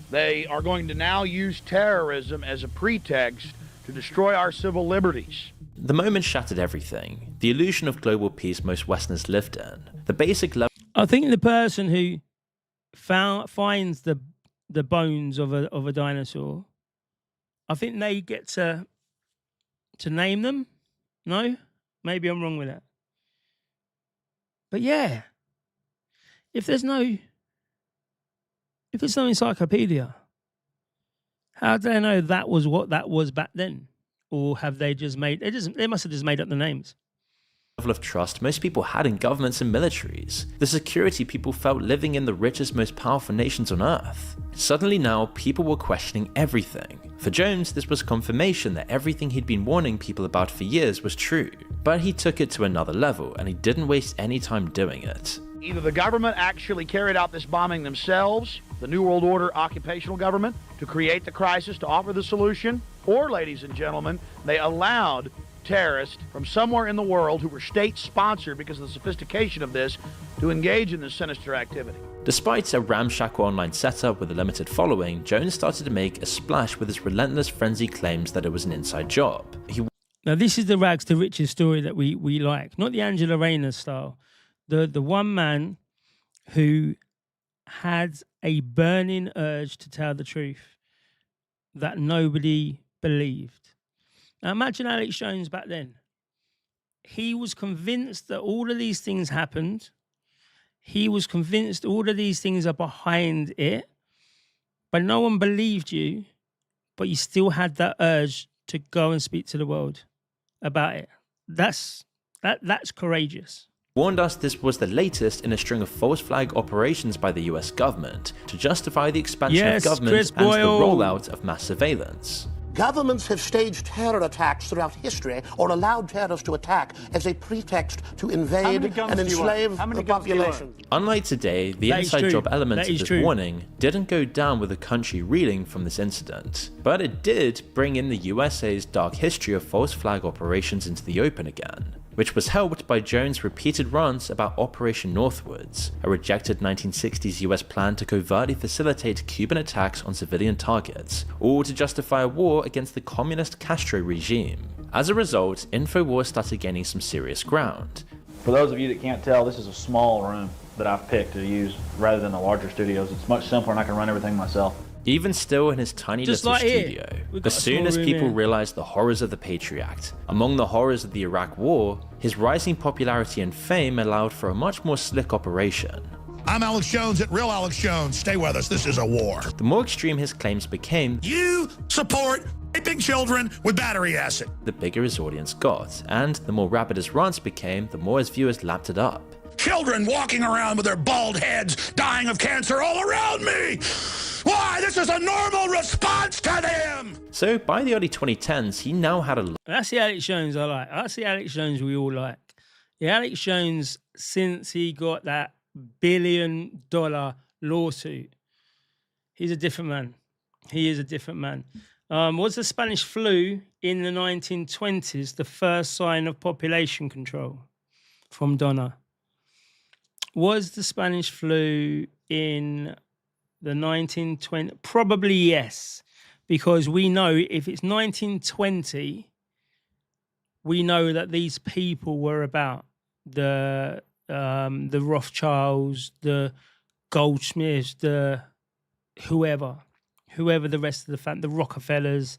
They are going to now use terrorism as a pretext to destroy our civil liberties. The moment shattered everything. The illusion of global peace most Westerners lived in. The basic level. I think the person who finds the bones of a dinosaur, I think they get to name them. No? Maybe I'm wrong with that. But yeah, if there's no encyclopedia, how do they know that was what that was back then? Or have they just they must have just made up the names. Level of trust most people had in governments and militaries, the security people felt living in the richest, most powerful nations on earth. Suddenly now, people were questioning everything. For Jones, this was confirmation that everything he'd been warning people about for years was true. But he took it to another level, and he didn't waste any time doing it. Either the government actually carried out this bombing themselves, the New World Order occupational government, to create the crisis, to offer the solution, or, ladies and gentlemen, they allowed terrorists from somewhere in the world who were state-sponsored because of the sophistication of this to engage in this sinister activity. Despite a ramshackle online setup with a limited following, Jones started to make a splash with his relentless frenzied claims that it was an inside job. Now, this is the rags to riches story that we like, not the Angela Rayner style. The one man who had a burning urge to tell the truth that nobody believed. Now, imagine Alex Jones back then. He was convinced that all of these things happened. He was convinced all of these things are behind it, but no one believed you, but you still had that urge to go and speak to the world about it. That's courageous. Warned us this was the latest in a string of false flag operations by the US government to justify the expansion of government and the rollout of mass surveillance. Governments have staged terror attacks throughout history or allowed terrorists to attack as a pretext to invade and enslave the population. Unlike today, the inside job elements of this warning didn't go down with the country reeling from this incident, but it did bring in the USA's dark history of false flag operations into the open again, which was helped by Jones' repeated rants about Operation Northwoods, a rejected 1960s US plan to covertly facilitate Cuban attacks on civilian targets, all to justify a war against the communist Castro regime. As a result, InfoWars started gaining some serious ground. For those of you that can't tell, this is a small room that I've picked to use rather than the larger studios. It's much simpler and I can run everything myself. Even still in his tiny little studio, as soon as people realized the horrors of the Patriot Act, among the horrors of the Iraq War, his rising popularity and fame allowed for a much more slick operation. I'm Alex Jones at Real Alex Jones. Stay with us, this is a war. The more extreme his claims became, you support raping children with battery acid, the bigger his audience got, and the more rapid his rants became, the more his viewers lapped it up. Children walking around with their bald heads, dying of cancer all around me! Why? This is a normal response to them! So by the early 2010s, he now had a... That's the Alex Jones I like. That's the Alex Jones we all like. The Alex Jones, since he got that $1 billion lawsuit, he's a different man. He is a different man. Was the Spanish flu in the 1920s the first sign of population control? From Donna. Was the Spanish flu in the 1920s? Probably yes, because we know if it's 1920, we know that these people were about the Rothschilds, the Goldsmiths, the whoever the rest of the family, the Rockefellers,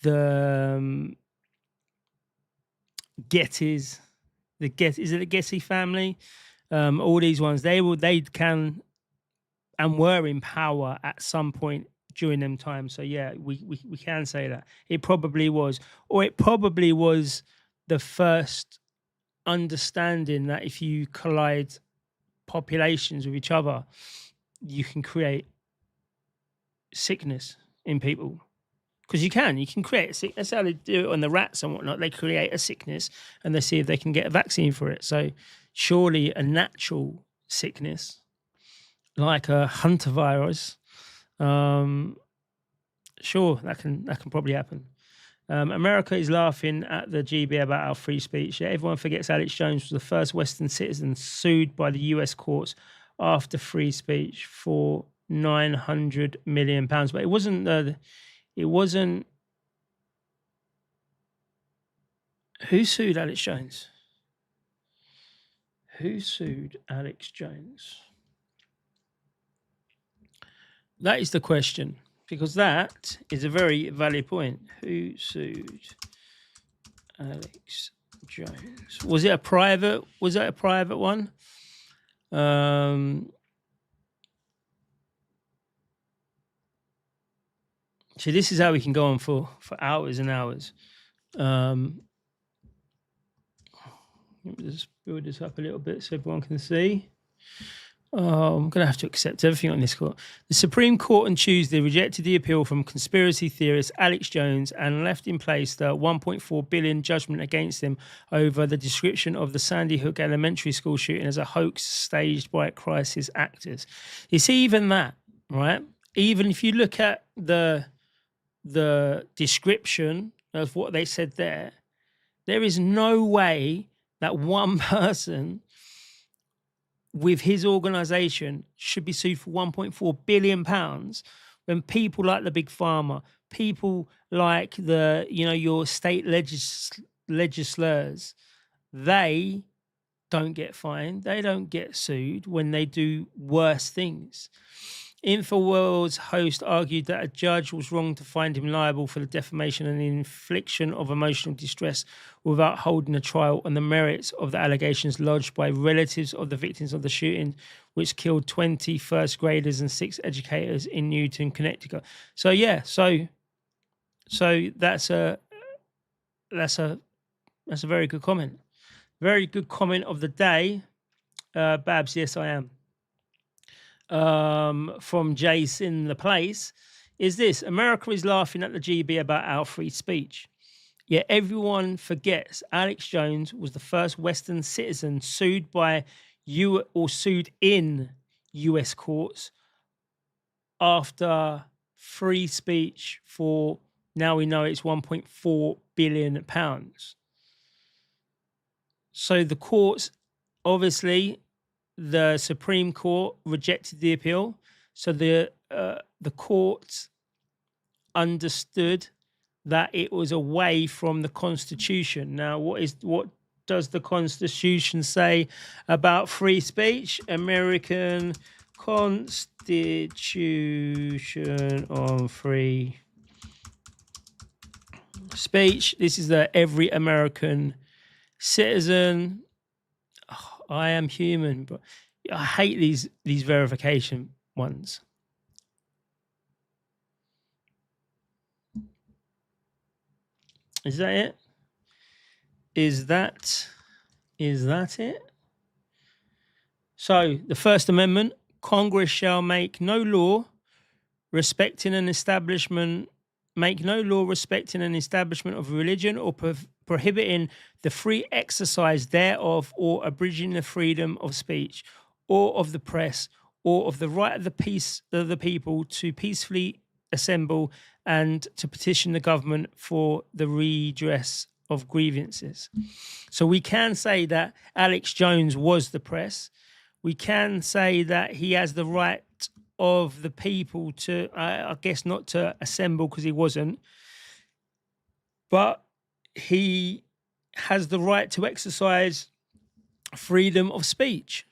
the Gettys, is it the Getty family? All these ones, they can and were in power at some point during them times. So yeah, we can say that. It probably was. Or it probably was the first understanding that if you collide populations with each other, you can create sickness in people. Because you can create a sickness. That's how they do it on the rats and whatnot. They create a sickness and they see if they can get a vaccine for it. So surely a natural sickness, like a hunter virus, sure, that can probably happen. America is laughing at the GB about our free speech. Yeah, everyone forgets Alex Jones was the first Western citizen sued by the US courts after free speech for £900 million. But it wasn't. Who sued Alex Jones? Who sued Alex Jones? That is the question, because that is a very valid point. Who sued Alex Jones? Was it a private? Was that a private one? See, this is how we can go on for hours and hours. Let me just build this up a little bit so everyone can see. Oh, I'm going to have to accept everything on this court. The Supreme Court on Tuesday rejected the appeal from conspiracy theorist Alex Jones and left in place the $1.4 billion judgment against him over the description of the Sandy Hook Elementary School shooting as a hoax staged by crisis actors. You see, even that, right? Even if you look at the description of what they said there is no way that one person with his organisation should be sued for £1.4 billion when people like the Big Pharma, people like your state legislators, they don't get fined, they don't get sued when they do worse things. InfoWorld's host argued that a judge was wrong to find him liable for the defamation and infliction of emotional distress without holding a trial on the merits of the allegations lodged by relatives of the victims of the shooting, which killed 20 first graders and 6 educators in Newton, Connecticut. So yeah, so that's a very good comment. Very good comment of the day. Babs, yes, I am. From Jason the Place is this: America is laughing at the GB about our free speech. Yet everyone forgets Alex Jones was the first Western citizen sued by you or sued in US courts after free speech for, now we know it's £1.4 billion. So the courts, obviously, the Supreme Court rejected the appeal, so the court understood that it was away from the Constitution. Now, what does the Constitution say about free speech? American Constitution on free speech. This is the every American citizen. I am human, but I hate these verification ones. Is that it? Is that it? So the First Amendment: Congress shall make no law respecting an establishment of religion or prohibiting the free exercise thereof, or abridging the freedom of speech or of the press, or of the right of the people to peacefully assemble and to petition the government for the redress of grievances. So we can say that Alex Jones was the press. We can say that he has the right of the people to, I guess not to assemble because he wasn't, but he has the right to exercise freedom of speech.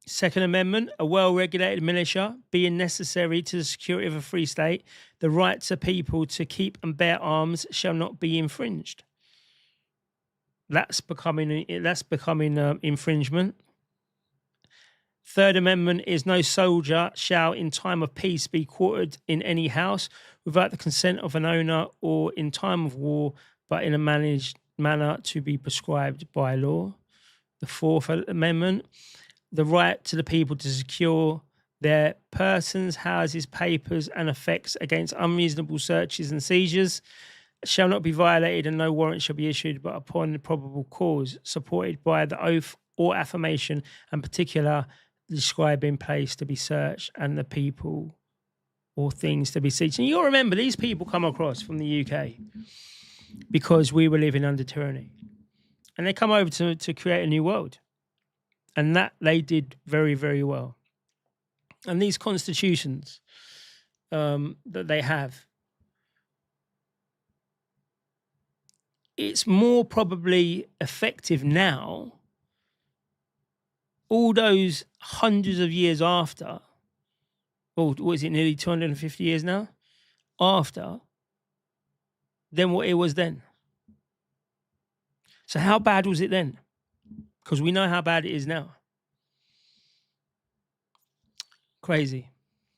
Second Amendment: a well-regulated militia being necessary to the security of a free state, the rights of people to keep and bear arms shall not be infringed. That's becoming infringement. Third Amendment is: no soldier shall in time of peace be quartered in any house without the consent of an owner, or in time of war, but in a managed manner to be prescribed by law. The Fourth Amendment: the right to the people to secure their persons, houses, papers, and effects against unreasonable searches and seizures shall not be violated, and no warrant shall be issued but upon the probable cause, supported by the oath or affirmation, and particular describing place to be searched and the people or things to be seized. And you'll remember, these people come across from the UK because we were living under tyranny. And they come over to create a new world. And that they did very, very well. And these constitutions that they have, it's more probably effective now, all those hundreds of years after, or what is it, nearly 250 years now, after, than what it was then. So how bad was it then? Because we know how bad it is now. Crazy.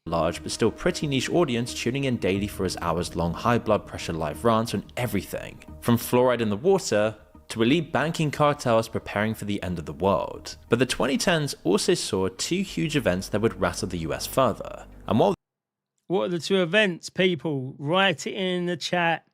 Large but still pretty niche audience tuning in daily for his hours-long high blood pressure live rants on everything, from fluoride in the water to to elite banking cartels preparing for the end of the world. But the 2010s also saw two huge events that would rattle the US further. And while what are the two events, people? Write it in the chat.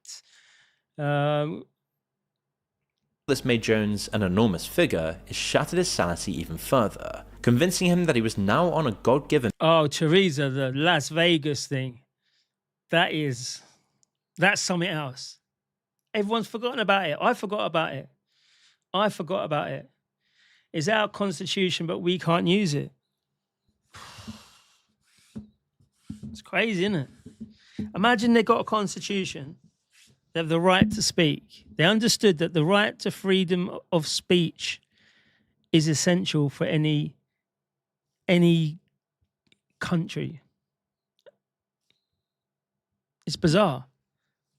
this made Jones an enormous figure, it shattered his sanity even further, convincing him that he was now on a God-given... Oh, Teresa, the Las Vegas thing. That's something else. Everyone's forgotten about it. I forgot about it. It's our constitution, but we can't use it. It's crazy, isn't it? Imagine they got a constitution. They have the right to speak. They understood that the right to freedom of speech is essential for any country. It's bizarre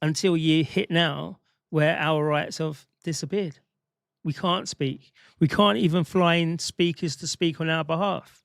until you hit now where our rights have disappeared. We can't speak. We can't even fly in speakers to speak on our behalf.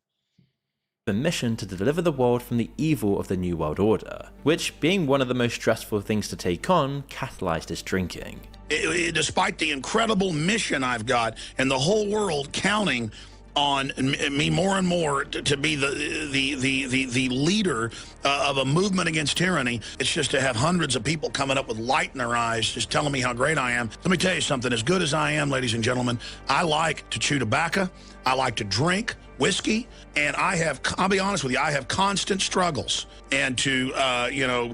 The mission to deliver the world from the evil of the New World Order, which, being one of the most stressful things to take on, catalyzed his drinking. Despite the incredible mission I've got and the whole world counting on me more and more to be the leader of a movement against tyranny, it's just to have hundreds of people coming up with light in their eyes just telling me how great I am. Let me tell you something, as good as I am, ladies and gentlemen, I like to chew tobacco, I like to drink whiskey, and I'll be honest with you, I have constant struggles and to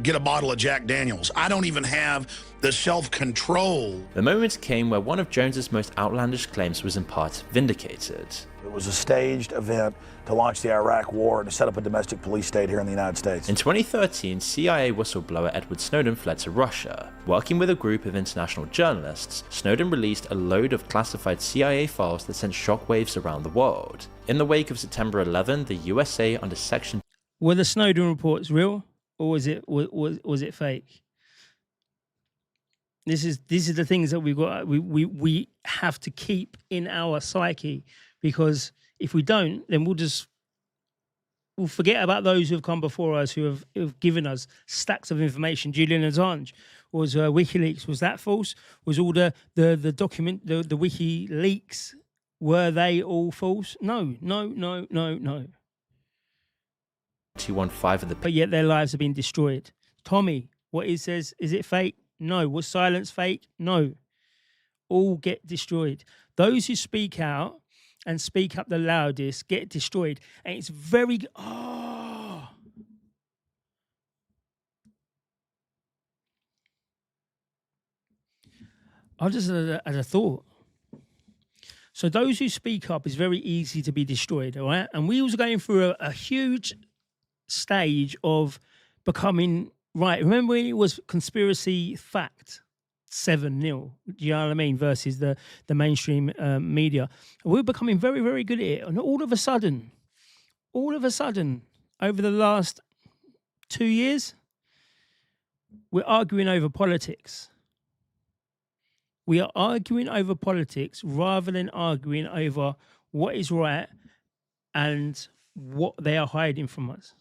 get a bottle of Jack Daniels. I don't even have the self-control. The moment came where one of Jones's most outlandish claims was in part vindicated. It was a staged event to launch the Iraq War and to set up a domestic police state here in the United States. In 2013, CIA whistleblower Edward Snowden fled to Russia. Working with a group of international journalists, Snowden released a load of classified CIA files that sent shockwaves around the world. In the wake of September 11, the USA under Section... Were the Snowden reports real, or was it fake? This is the things that we have to keep in our psyche, because if we don't, then we'll forget about those who have come before us, who have given us stacks of information. Julian Assange was WikiLeaks. Was that false? Was all the WikiLeaks, were they all false? No. 215 of the... But yet their lives have been destroyed. Tommy, what he says, is it fake? No. Was silence fake? No. All get destroyed. Those who speak out and speak up the loudest get destroyed. And it's very... I'll just as a thought. So those who speak up is very easy to be destroyed, all right? And we was going through a huge stage of becoming right. Remember when it was conspiracy fact 7-0? Do you know what I mean? Versus the mainstream media. We're becoming very, very good at it. And all of a sudden, over the last 2 years, we're arguing over politics. We are arguing over politics rather than arguing over what is right and what they are hiding from us.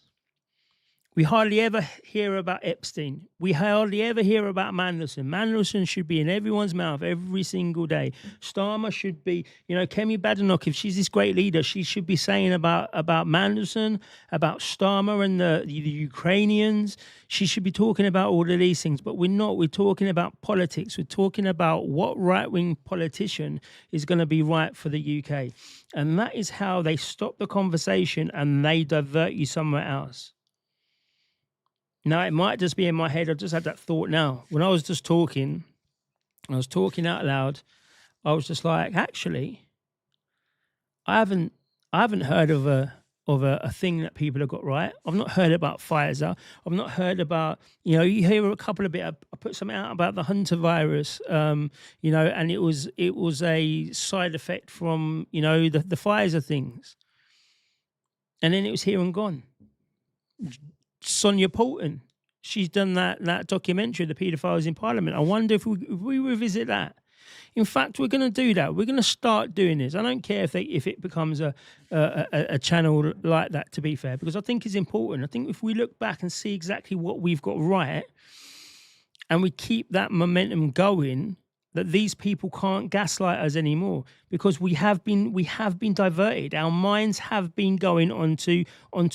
We hardly ever hear about Epstein. We hardly ever hear about Mandelson. Mandelson should be in everyone's mouth every single day. Starmer should be, Kemi Badenoch, if she's this great leader, she should be saying about Mandelson, about Starmer and the Ukrainians. She should be talking about all of these things, but we're not. We're talking about politics. We're talking about what right-wing politician is going to be right for the UK. And that is how they stop the conversation and they divert you somewhere else. Now, it might just be in my head. I've just had that thought now. When I was just talking, I was talking out loud. I was just like, actually, I haven't heard of a thing that people have got right. I've not heard about Pfizer. I've not heard about, you hear a couple of bit. I put something out about the Hunter virus, and it was a side effect from, the Pfizer things. And then it was here and gone. Sonia Poulton, she's done that documentary, The Paedophiles in Parliament. I wonder if we revisit that. In fact, we're going to do that. We're going to start doing this. I don't care if it becomes a channel like that, to be fair, because I think it's important. I think if we look back and see exactly what we've got right and we keep that momentum going, that these people can't gaslight us anymore, because we have been diverted. Our minds have been going onto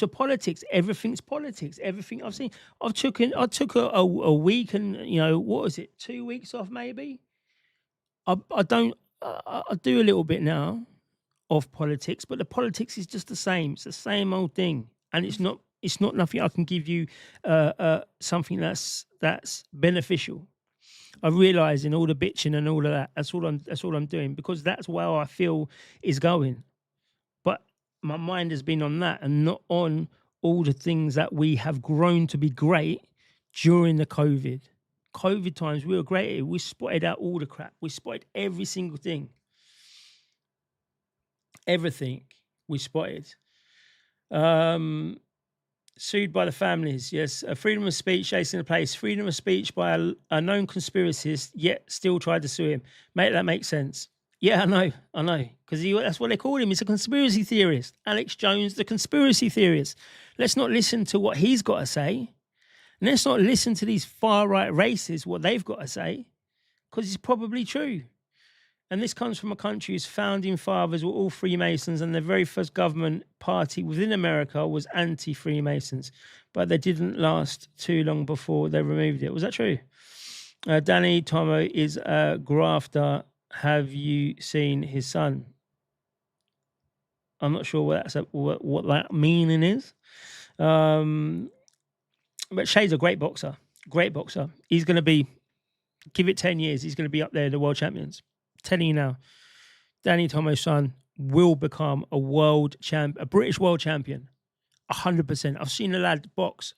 politics. Everything's politics. Everything I've seen. I took a week and, you know, what was it, 2 weeks off maybe. I do a little bit now of politics, but the politics is just the same. It's the same old thing, and it's not nothing I can give you something that's beneficial. I realise in all the bitching and all of that, that's all I'm doing, because that's where I feel is going. But my mind has been on that and not on all the things that we have grown to be great during the COVID times. We were great. We spotted out all the crap. We spotted every single thing. Everything we spotted. Sued by the families, yes. Freedom of speech chasing the place. Freedom of speech by a known conspiracist, yet still tried to sue him. Mate, that makes sense. Yeah, I know. Because that's what they call him. He's a conspiracy theorist. Alex Jones, the conspiracy theorist. Let's not listen to what he's got to say. And let's not listen to these far-right racists, what they've got to say, because it's probably true. And this comes from a country whose founding fathers were all Freemasons, and the very first government party within America was anti-Freemasons. But they didn't last too long before they removed it. Was that true? Danny Tomo is a grafter. Have you seen his son? I'm not sure what that meaning is. But Shay's a great boxer. Great boxer. He's going to be, give it 10 years, he's going to be up there, the world champions. Telling you now, Danny Tomo's son will become a British world champion, 100%. I've seen a lad box.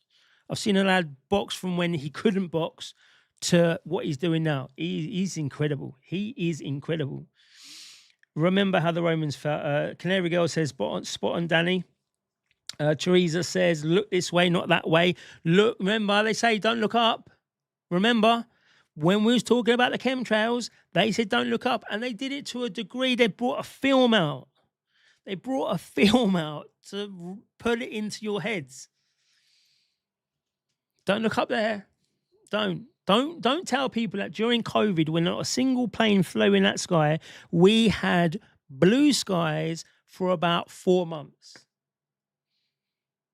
I've seen a lad box from when he couldn't box to what he's doing now. He's incredible. He is incredible. Remember how the Romans felt. Canary Girl says, spot on, Danny. Teresa says, look this way, not that way. Look, remember, they say, don't look up. Remember, when we was talking about the chemtrails, they said don't look up, and they did it to a degree. They brought a film out. They brought a film out to put it into your heads. Don't look up there. Don't tell people that during COVID, when not a single plane flew in that sky, we had blue skies for about 4 months.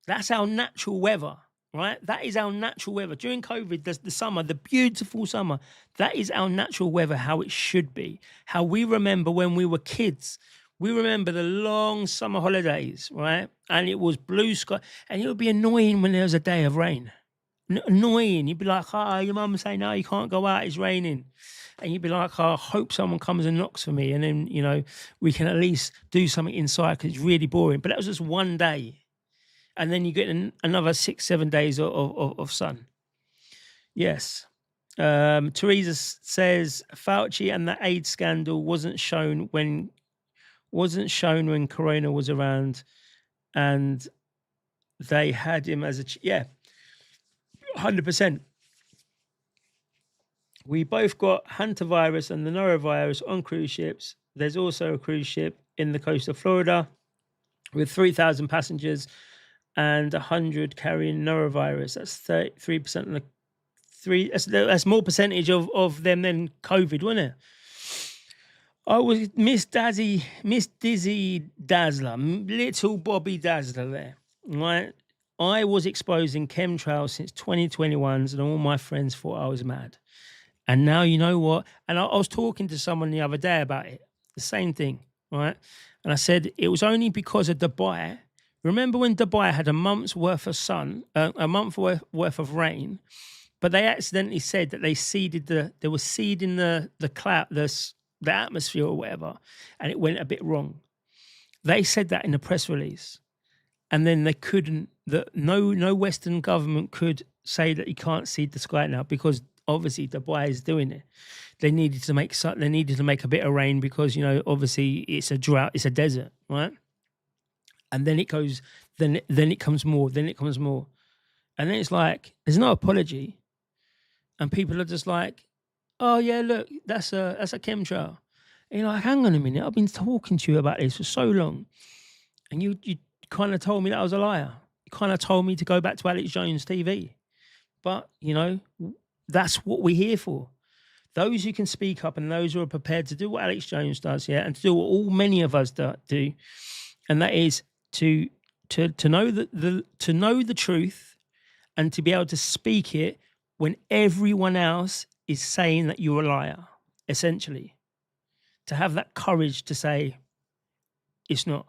That's our natural weather. Right? That is our natural weather. During COVID, the summer, the beautiful summer, that is our natural weather, how it should be. How we remember when we were kids. We remember the long summer holidays, right? And it was blue sky. And it would be annoying when there was a day of rain. Annoying. You'd be like, your mum would say, no, you can't go out, it's raining. And you'd be like, I hope someone comes and knocks for me. And then, you know, we can at least do something inside because it's really boring. But that was just one day. And then you get another 6-7 days of sun. Yes. Teresa says Fauci and the AIDS scandal wasn't shown when Corona was around, and they had him as 100%. We both got hantavirus and the norovirus on cruise ships. There's also a cruise ship in the coast of Florida with 3,000 passengers. And 100 carrying norovirus. That's 33% of the three. That's more percentage of them than COVID, wasn't it? I was Miss Dizzy Dazzler, little Bobby Dazzler there, right? I was exposing chemtrails since 2021, and all my friends thought I was mad. And now you know what? And I was talking to someone the other day about it, the same thing, right? And I said it was only because of Dubai. Remember when Dubai had a month's worth of sun, a month worth of rain, but they accidentally said that they were seeding the cloud, the atmosphere or whatever, and it went a bit wrong. They said that in a press release, and then they couldn't. No Western government could say that you can't seed the sky now because obviously Dubai is doing it. They needed to make a bit of rain because, you know, obviously it's a drought, it's a desert, right? And then it goes, then it comes more, then it comes more. And then it's like, there's no apology. And people are just like, oh yeah, look, that's a chemtrail. And you're like, hang on a minute, I've been talking to you about this for so long. And you kind of told me that I was a liar. You kind of told me to go back to Alex Jones TV. But, you know, that's what we're here for. those who can speak up and those who are prepared to do what Alex Jones does, yeah, and to do what all many of us do, and that is to know to know the truth and to be able to speak it when everyone else is saying that you're a liar, essentially. To have that courage to say it's not.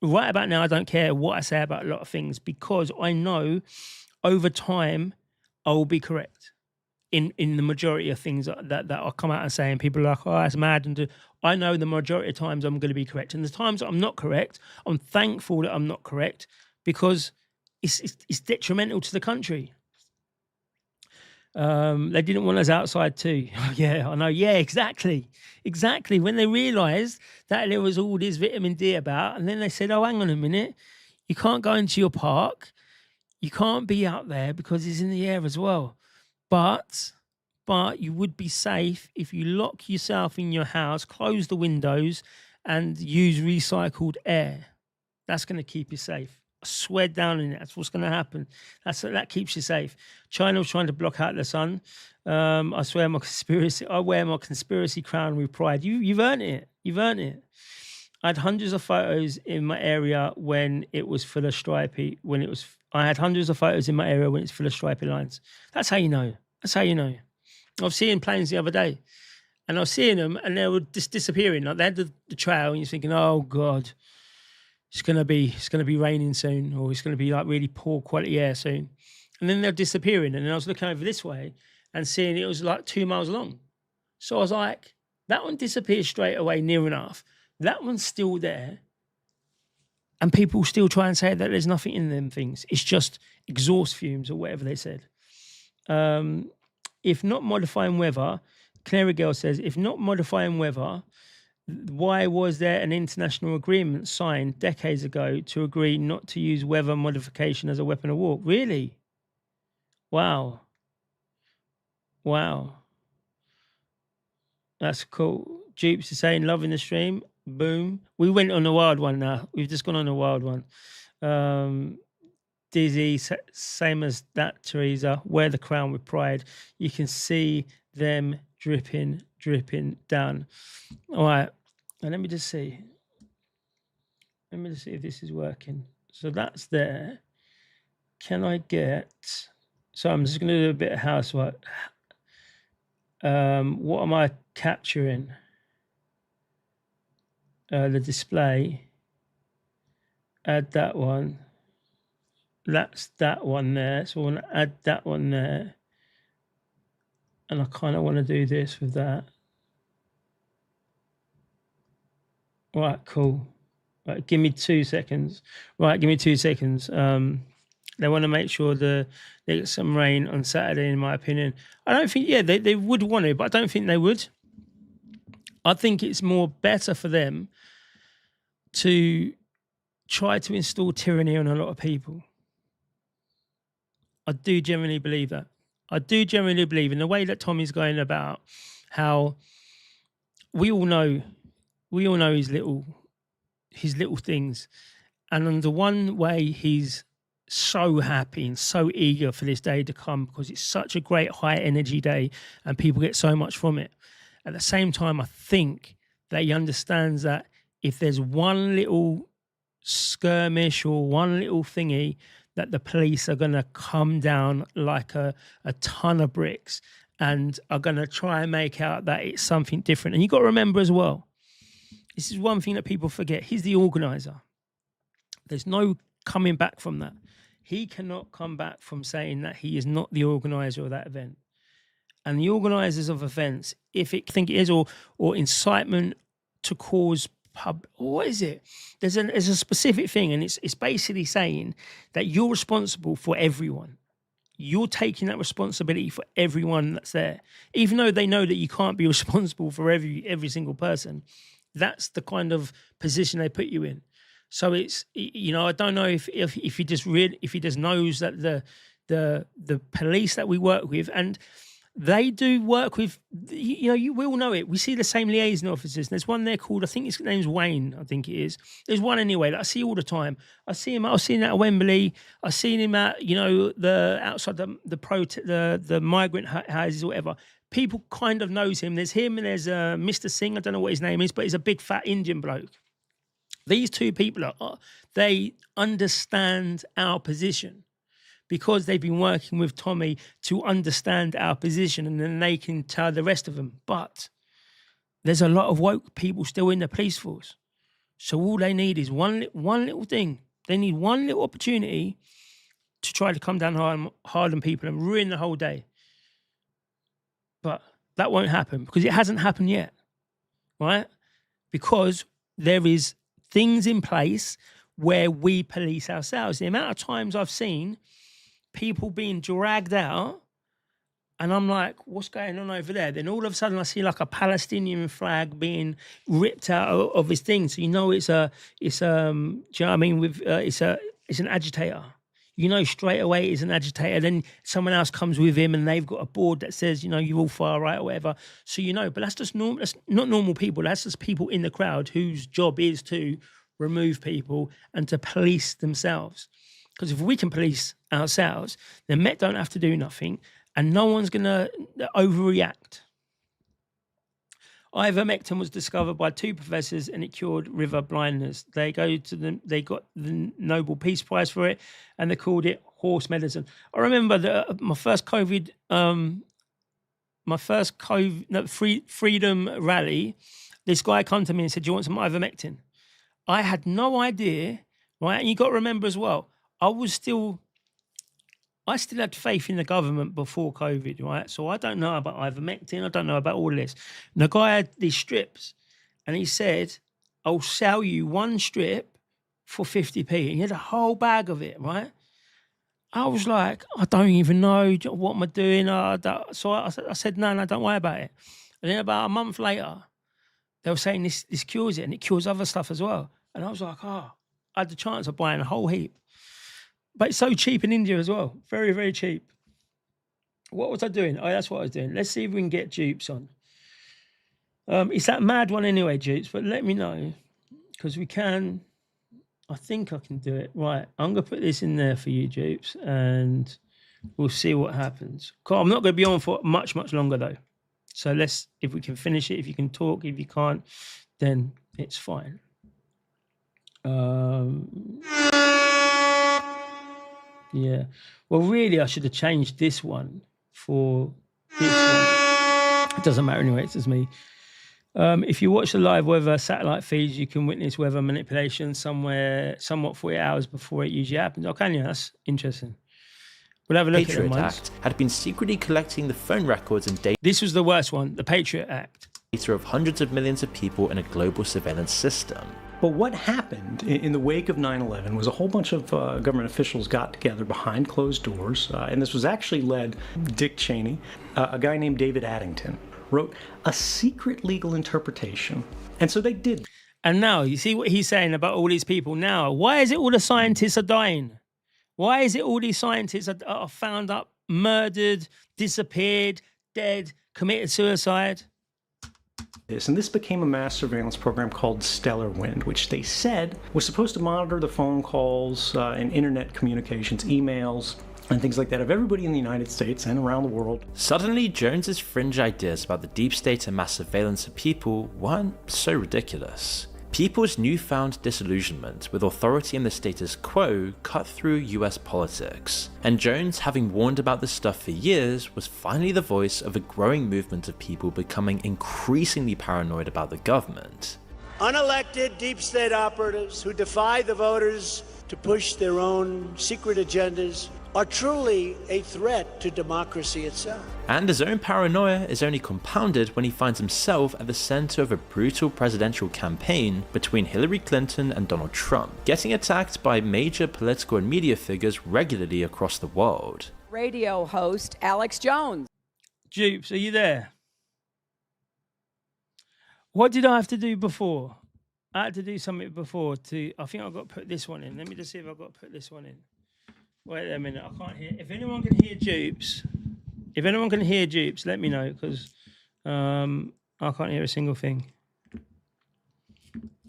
Right about now, I don't care what I say about a lot of things because I know over time I will be correct in the majority of things that I'll come out and say, and people are like, oh, that's mad. And I know the majority of times I'm going to be correct. And the times that I'm not correct, I'm thankful that I'm not correct because it's detrimental to the country. They didn't want us outside too. Yeah, I know. Yeah, exactly. When they realised that there was all this vitamin D about, and then they said, oh, hang on a minute, you can't go into your park, you can't be out there because it's in the air as well. But you would be safe if you lock yourself in your house, close the windows, and use recycled air. That's going to keep you safe. I swear down in it. That's what's going to happen. That keeps you safe. China's trying to block out the sun. I swear I wear my conspiracy crown with pride. You've earned it. I had hundreds of photos in my area when it was full of stripy. I had hundreds of photos in my area when it's full of stripy lines. That's how you know. I was seeing planes the other day, and I was seeing them, and they were just disappearing. Like they had the trail, and you're thinking, "Oh God, it's gonna be raining soon, or it's gonna be like really poor quality air soon." And then they're disappearing, and then I was looking over this way and seeing it was like 2 miles long. So I was like, "That one disappeared straight away, near enough. That one's still there." And people still try and say that there's nothing in them things. It's just exhaust fumes or whatever they said. If not modifying weather, Canary Girl says, if not modifying weather, why was there an international agreement signed decades ago to agree not to use weather modification as a weapon of war? Really? Wow. That's cool. Jupes is saying, loving the stream. Boom. We went on a wild one now. We've just gone on a wild one. Dizzy, same as that, Teresa. Wear the crown with pride. You can see them dripping down. All right. And let me just see if this is working. So that's there. Can I get... So I'm just going to do a bit of housework. What am I capturing? The display. Add that one. That's that one there. So I want to add that one there. And I kind of want to do this with that. Right, cool. Right, give me 2 seconds. They want to make sure they get some rain on Saturday, in my opinion. I don't think, they would want to, but I don't think they would. I think it's more better for them to try to install tyranny on a lot of people. I do genuinely believe that. I do genuinely believe in the way that Tommy's going about how we all know his little things. And on the one way he's so happy and so eager for this day to come because it's such a great high energy day and people get so much from it. At the same time, I think that he understands that if there's one little skirmish or one little thingy, that the police are going to come down like a ton of bricks and are going to try and make out that it's something different. And you've got to remember as well, this is one thing that people forget. He's the organizer. There's no coming back from that. He cannot come back from saying that he is not the organizer of that event. And the organisers of events, if it think it is, or incitement to cause what is it? There's a specific thing, and it's basically saying that you're responsible for everyone. You're taking that responsibility for everyone that's there, even though they know that you can't be responsible for every single person. That's the kind of position they put you in. So it's, I don't know if he just knows that the police that we work with, and they do work with, you will know it. We see the same liaison officers. There's one there called, I think his name's Wayne, I think it is. There's one anyway that I see all the time. I've seen him at Wembley. I've seen him at, the outside the migrant houses or whatever. people kind of knows him. There's him and there's Mr. Singh. I don't know what his name is, but he's a big fat Indian bloke. These two people, they understand our position because they've been working with Tommy to understand our position, and then they can tell the rest of them. But there's a lot of woke people still in the police force. So all they need is one little thing. They need one little opportunity to try to come down hard on people and ruin the whole day. But that won't happen because it hasn't happened yet, right? Because there is things in place where we police ourselves. The amount of times I've seen people being dragged out and I'm like, what's going on over there? Then all of a sudden I see like a Palestinian flag being ripped out of his thing. So you know do you know what I mean? It's an agitator. You know straight away it's an agitator. Then someone else comes with him and they've got a board that says, you're all far right or whatever. So you know, but that's just normal. That's not normal people. That's just people in the crowd whose job is to remove people and to police themselves. Because if we can police ourselves, then Met don't have to do nothing and no one's going to overreact. Ivermectin was discovered by two professors and it cured river blindness. They got the Nobel Peace Prize for it and they called it horse medicine. I remember my first freedom rally, this guy come to me and said, do you want some ivermectin? I had no idea, right? And you got to remember as well, I still had faith in the government before COVID, right? So I don't know about ivermectin. I don't know about all this. And the guy had these strips and he said, I'll sell you one strip for 50p. And he had a whole bag of it, right? I was like, I don't even know what am I doing. So I said, no, don't worry about it. And then about a month later, they were saying this cures it and it cures other stuff as well. And I was like, I had the chance of buying a whole heap. But it's so cheap in India as well. Very, very cheap. What was I doing? Oh, that's what I was doing. Let's see if we can get Dupes on. It's that mad one anyway, Dupes, but let me know. Because we can... I think I can do it. Right, I'm going to put this in there for you, Dupes, and we'll see what happens. I'm not going to be on for much, much longer, though. So if we can finish it, if you can talk, if you can't, then it's fine. Yeah. Well, really, I should have changed this one for this one. It doesn't matter anyway, it's just me. If you watch the live weather satellite feeds, you can witness weather manipulation somewhat 48 hours before it usually happens. Oh, can you? That's interesting. We'll have a look at them. Patriot Act had been secretly collecting the phone records and data. This was the worst one, the Patriot Act. Data of hundreds of millions of people in a global surveillance system. But what happened in the wake of 9/11 was a whole bunch of government officials got together behind closed doors, and this was actually led Dick Cheney, a guy named David Addington, wrote a secret legal interpretation. And so they did. And now, you see what he's saying about all these people now. Why is it all the scientists are dying? Why is it all these scientists are found up, murdered, disappeared, dead, committed suicide? And this became a mass surveillance program called Stellar Wind, which they said was supposed to monitor the phone calls and internet communications, emails, and things like that of everybody in the United States and around the world. Suddenly, Jones's fringe ideas about the deep state and mass surveillance of people weren't so ridiculous. People's newfound disillusionment with authority and the status quo cut through US politics, and Jones, having warned about this stuff for years, was finally the voice of a growing movement of people becoming increasingly paranoid about the government. Unelected deep state operatives who defy the voters to push their own secret agendas are truly a threat to democracy itself. And his own paranoia is only compounded when he finds himself at the center of a brutal presidential campaign between Hillary Clinton and Donald Trump, getting attacked by major political and media figures regularly across the world. Radio host Alex Jones. Dupes, are you there? What did I have to do before? I had to do something before I think I've got to put this one in. Let me just see if I've got to put this one in. Wait a minute, I can't hear. If anyone can hear Dupes, let me know, because I can't hear a single thing.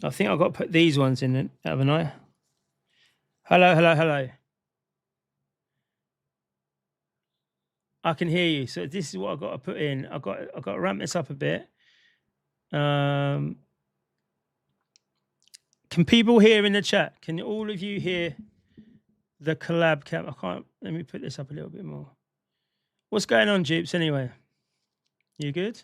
I think I've got to put these ones in, haven't I? Hello. I can hear you. So this is what I've got to put in. I've got to ramp this up a bit. Can people hear in the chat? Can all of you hear the collab cam? I can't. Let me put this up a little bit more. What's going on, Jeeps? Anyway, you good?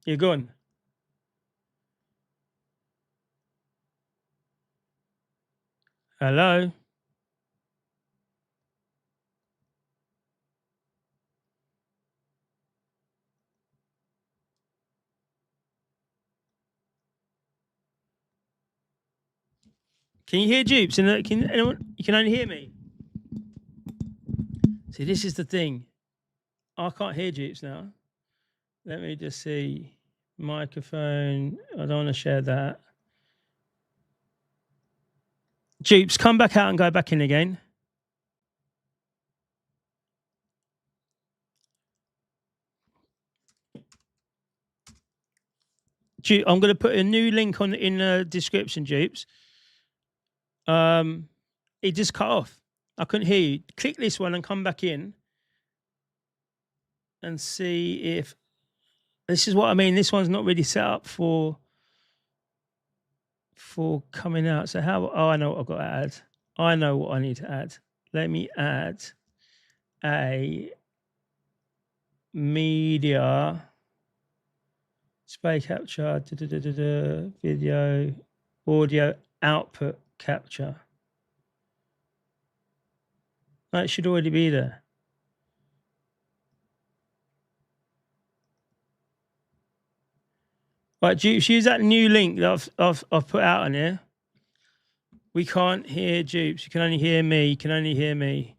You're gone. Hello. Can you hear Jeeps? Can anyone? You can only hear me. See, this is the thing. I can't hear Jeeps now. Let me just see. Microphone. I don't want to share that. Jeeps, come back out and go back in again. I'm going to put a new link in the description, Jeeps. It just cut off. I couldn't hear you. Click this one and come back in and see if this is what I mean. This one's not really set up for coming out. So how? Oh, I know what I've got to add. I know what I need to add. Let me add a media display capture, video, audio output capture. That should already be there. Right, Dupes, use that new link that I've put out on here. We can't hear Dupes. You can only hear me. You can only hear me.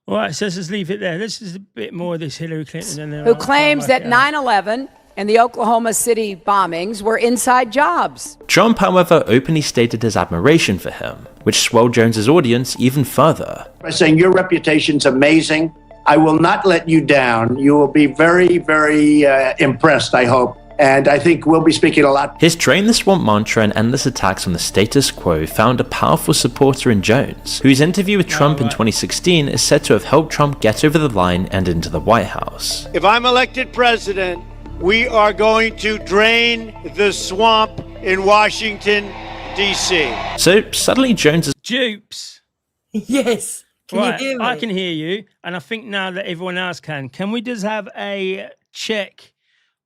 All right, so let's just leave it there. Let's just a bit more of this Hillary Clinton. And then Who claims that 9/11 and the Oklahoma City bombings were inside jobs. Trump, however, openly stated his admiration for him, which swelled Jones's audience even further. By saying your reputation's amazing, I will not let you down. You will be very, very impressed, I hope. And I think we'll be speaking a lot. His drain the swamp mantra and endless attacks on the status quo found a powerful supporter in Jones, whose interview with Trump in 2016 is said to have helped Trump get over the line and into the White House. If I'm elected president, we are going to drain the swamp in Washington, D.C. So suddenly Jones is... Dupes. Yes. Can you hear me? I can hear you, and I think now that everyone else can. Can we just have a check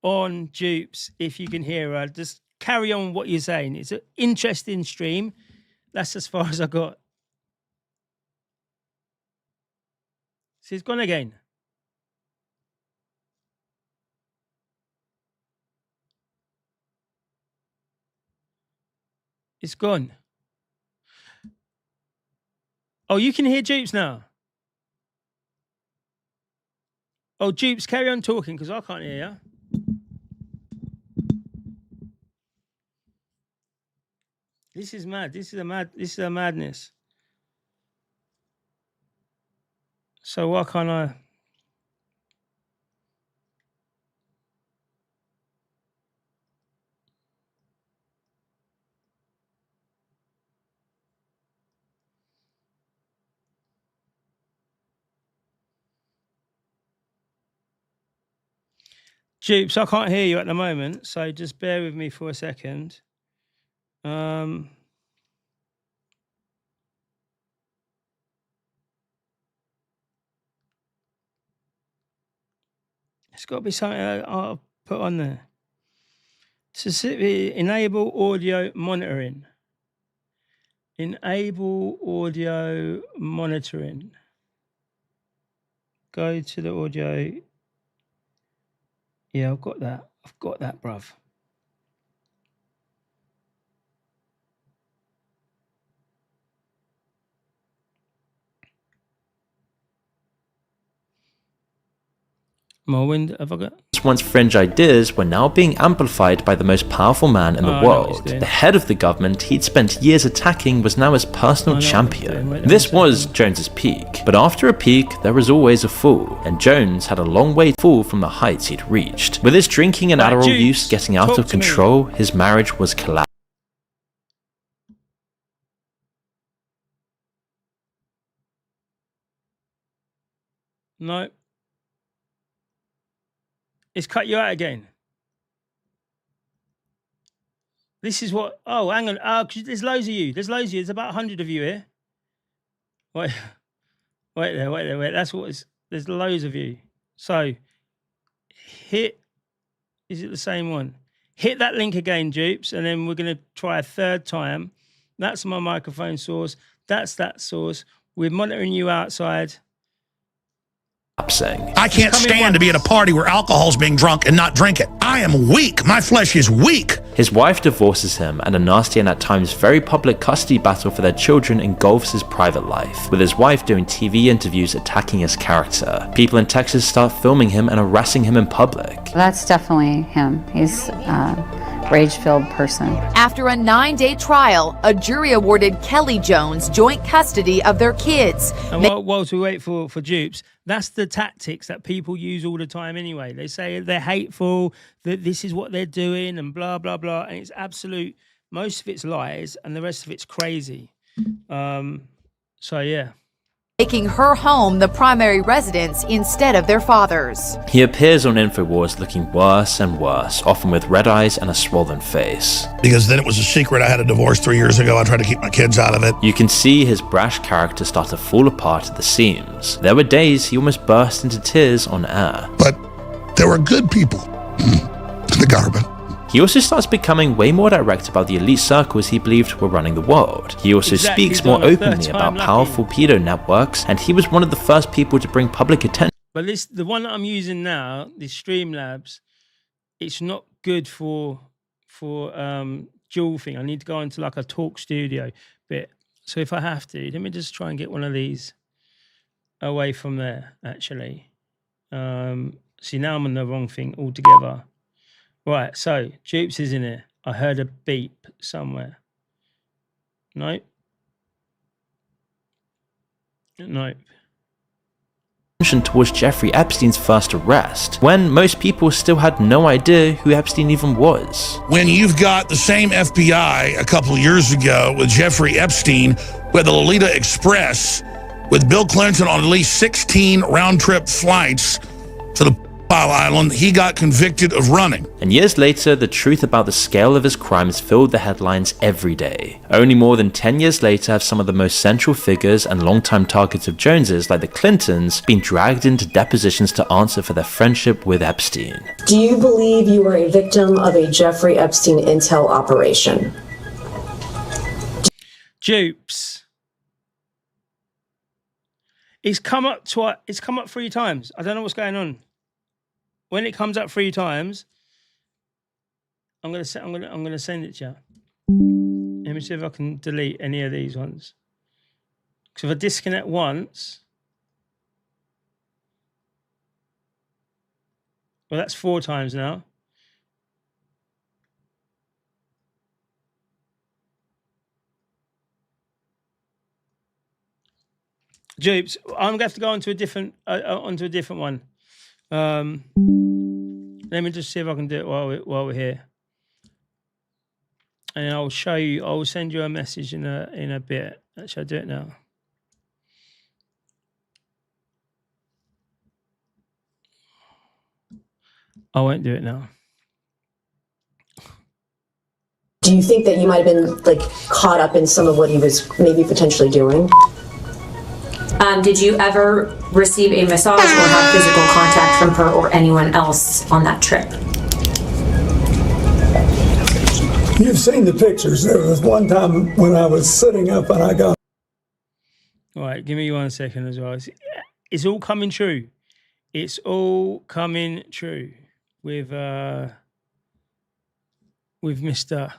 on Dupes, if you can hear her? Just carry on what you're saying. It's an interesting stream. That's as far as I got. She's gone again. It's gone. Oh, you can hear Dupes now. Oh, Dupes, carry on talking because I can't hear you. This is mad. This is a madness. So why can't I? Dupes, I can't hear you at the moment, so just bear with me for a second. It's got to be something I'll put on there. Specifically, enable audio monitoring. Enable audio monitoring. Go to the audio. Yeah, I've got that. I've got that, bruv. More wind, have I got? Once fringe ideas were now being amplified by the most powerful man in the world. The head of the government he'd spent years attacking was now his personal champion. This was Jones's peak, but after a peak there was always a fall, and Jones had a long way to fall from the heights he'd reached. With his drinking and Adderall use getting out of control, his marriage was collapsed. No. It's cut you out again. This is what... Oh, hang on. There's loads of you. There's about 100 of you here. Wait. Wait there. That's what it's... There's loads of you. So, hit... Is it the same one? Hit that link again, dupes, and then we're going to try a third time. That's my microphone source. That's that source. We're monitoring you outside. I can't stand to be at a party where alcohol's being drunk and not drink it. I am weak. My flesh is weak. His wife divorces him, and a nasty and at times very public custody battle for their children engulfs his private life, with his wife doing TV interviews attacking his character. People in Texas start filming him and harassing him in public. That's definitely him. He's rage-filled person. After a 9-day trial, a jury awarded Kelly Jones joint custody of their kids. And while we wait for dupes, that's the tactics that people use all the time anyway. They say they're hateful, that this is what they're doing, and blah, blah, blah. And it's absolute, most of it's lies, and the rest of it's crazy. So, yeah. Making her home the primary residence instead of their father's. He appears on InfoWars looking worse and worse, often with red eyes and a swollen face. Because then it was a secret. I had a divorce 3 years ago. I tried to keep my kids out of it. You can see his brash character start to fall apart at the seams. There were days he almost burst into tears on air. But there were good people in the government. He also starts becoming way more direct about the elite circles he believed were running the world. He also speaks more openly about powerful pedo networks, and he was one of the first people to bring public attention. But the one that I'm using now, the Streamlabs, it's not good for dual thing. I need to go into like a talk studio bit. So if I have to, let me just try and get one of these away from there, actually. See, now I'm on the wrong thing altogether. Right, so Dupes is in here. I heard a beep somewhere. Nope. Nope. Towards Jeffrey Epstein's first arrest, when most people still had no idea who Epstein even was. When you've got the same FBI a couple of years ago with Jeffrey Epstein, with the Lolita Express, with Bill Clinton on at least 16 round-trip flights to the Island, he got convicted of running. And years later, the truth about the scale of his crimes filled the headlines every day. Only more than 10 years later have some of the most central figures and longtime targets of Jones's, like the Clintons, been dragged into depositions to answer for their friendship with Epstein. Do you believe you were a victim of a Jeffrey Epstein intel operation? Dupes. It's come up 3 times. I don't know what's going on. When it comes up 3 times, I'm gonna send it to you. Let me see if I can delete any of these ones. Because if I disconnect once, well, that's 4 times now. Dupes, I'm gonna have to go onto a different one. Let me just see if I can do it while we're here, and I'll show you. I'll send you a message in a bit. Actually, I'll do it now. I won't do it now. Do you think that you might have been like caught up in some of what he was maybe potentially doing? Did you ever receive a massage or have physical contact from her or anyone else on that trip? You've seen the pictures. There was one time when I was sitting up and I got... All right, give me 1 second as well. It's all coming true. It's all coming true with Mr.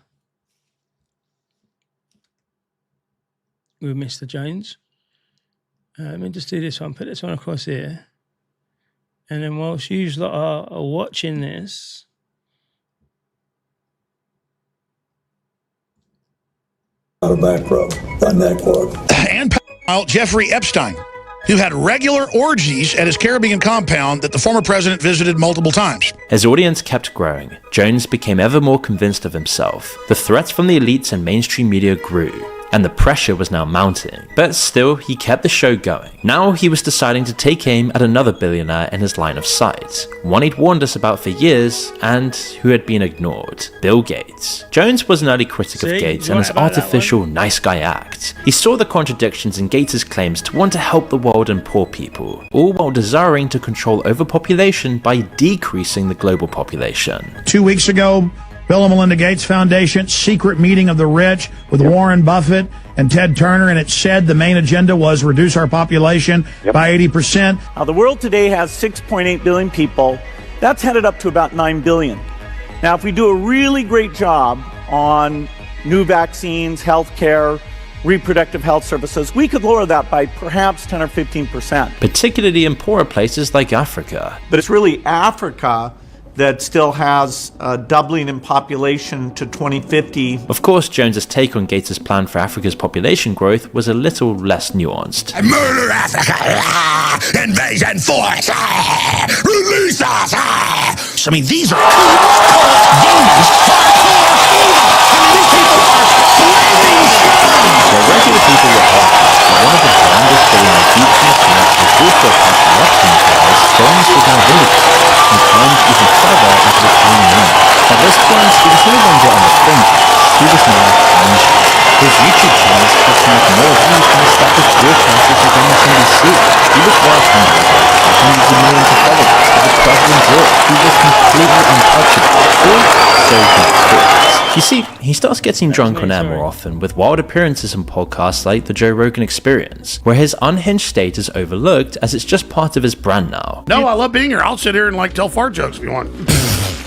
Jones. Let me just do this one. Put this one across here. And then whilst you lot are watching this, Out of back row, the network. And Jeffrey Epstein, who had regular orgies at his Caribbean compound that the former president visited multiple times. His audience kept growing. Jones became ever more convinced of himself. The threats from the elites and mainstream media grew, and the pressure was now mounting. But still, he kept the show going. Now he was deciding to take aim at another billionaire in his line of sight, one he'd warned us about for years and who had been ignored: Bill Gates. Jones was an early critic of Gates and his artificial nice guy act. He saw the contradictions in Gates' claims to want to help the world and poor people, all while desiring to control overpopulation by decreasing the global population. 2 weeks ago, Bill and Melinda Gates Foundation secret meeting of the rich with Warren Buffett and Ted Turner, and it said the main agenda was reduce our population by 80%. Now, the world today has 6.8 billion people. That's headed up to about 9 billion. Now, if we do a really great job on new vaccines, healthcare, reproductive health services, we could lower that by perhaps 10 or 15%. Particularly in poorer places like Africa. But it's really Africa that still has a doubling in population to 2050. Of course, Jones's take on Gates' plan for Africa's population growth was a little less nuanced. Murder Africa! Invasion force! Release us! I mean, these are demons hardcore evil! These people are flaming The regular people were hard, but one of the grandest billionaire dupes in the past was also a corruption trials. Jones was now vindicated and climbed even further into the clean room. At this point, he was no longer on the fringes, he was now mainstream. His YouTube channels cost him more views than established broadcasters of MSNBC. He was well funded, with hundreds of millions of followers, with the president George, who was completely untouchable, or so he thought. You see, he starts getting drunk on air more often, with wild appearances on podcasts like The Joe Rogan Experience, where his unhinged state is overlooked as it's just part of his brand now. No, I love being here. I'll sit here and tell fart jokes if you want.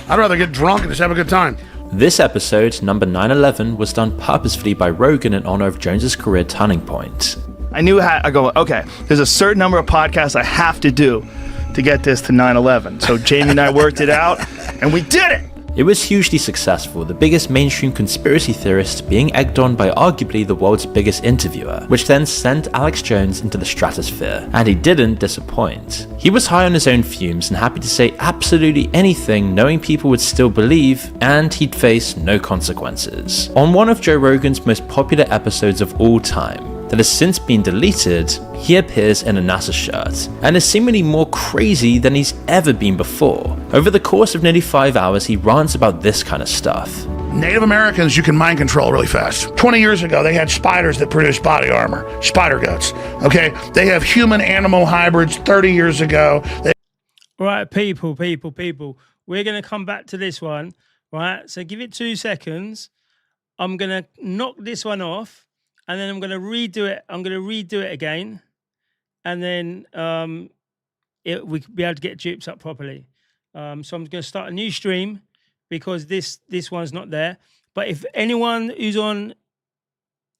I'd rather get drunk and just have a good time. This episode, number 911, was done purposefully by Rogan in honor of Jones's career turning point. I knew I go, okay, there's a certain number of podcasts I have to do to get this to 911. So Jamie and I worked it out, and we did it! It was hugely successful, the biggest mainstream conspiracy theorist being egged on by arguably the world's biggest interviewer, which then sent Alex Jones into the stratosphere, and he didn't disappoint. He was high on his own fumes and happy to say absolutely anything, knowing people would still believe, and he'd face no consequences. On one of Joe Rogan's most popular episodes of all time, that has since been deleted, he appears in a NASA shirt, and is seemingly more crazy than he's ever been before. Over the course of nearly 5 hours, he rants about this kind of stuff. Native Americans you can mind control really fast. 20 years ago, they had spiders that produced body armor, spider guts, okay? They have human-animal hybrids 30 years ago. Right, people. We're going to come back to this one, right? So give it 2 seconds. I'm going to knock this one off. And then I'm going to redo it. I'm going to redo it again. And then we could be able to get dupes up properly. So I'm going to start a new stream because this one's not there. But if anyone who's on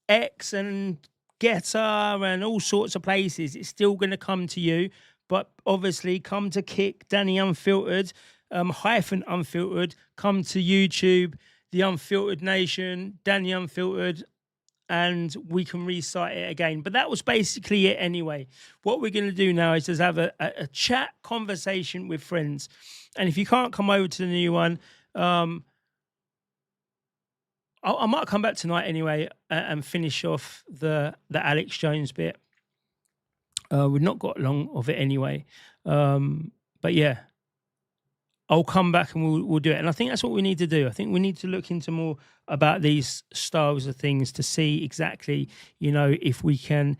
X and Getter and all sorts of places, it's still going to come to you. But obviously, come to Kick, Danny Unfiltered, _Unfiltered. Come to YouTube, The Unfiltered Nation, Danny Unfiltered. And we can recite it again. But that was basically it anyway. What we're going to do now is just have a chat conversation with friends. And if you can't come over to the new one, I might come back tonight anyway and finish off the Alex Jones bit. We've not got long of it anyway. But yeah, I'll come back and we'll do it. And I think that's what we need to do. I think we need to look into more about these styles of things to see exactly, if we can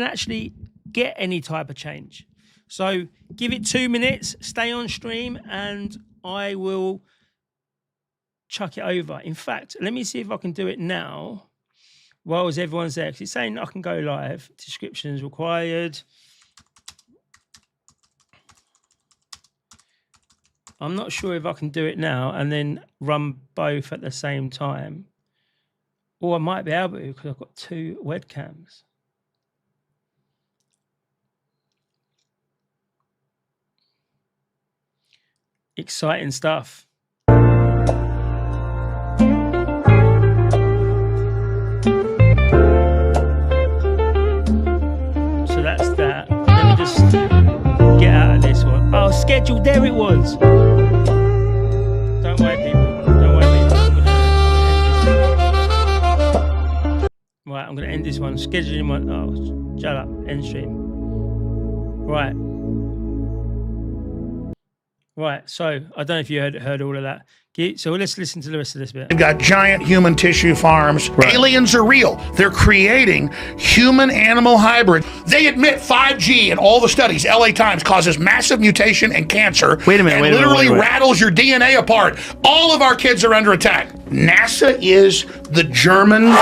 actually get any type of change. So give it 2 minutes, stay on stream, and I will chuck it over. In fact, let me see if I can do it now while everyone's there. 'Cause it's saying I can go live. Descriptions required. I'm not sure if I can do it now and then run both at the same time. Or I might be able to because I've got 2 webcams. Exciting stuff. So that's that. Let me just get out of this one. Oh, schedule. There it was. Don't worry, people. Don't worry, people. I'm going to end this one. Scheduling one. Oh, shut up. End stream. Right. Right. So I don't know if you heard all of that. So let's listen to the rest of this bit. We've got giant human tissue farms. Right. Aliens are real. They're creating human-animal hybrid. They admit 5G in all the studies. LA Times causes massive mutation and cancer. Wait a minute. And literally rattles your DNA apart. All of our kids are under attack. NASA is the German.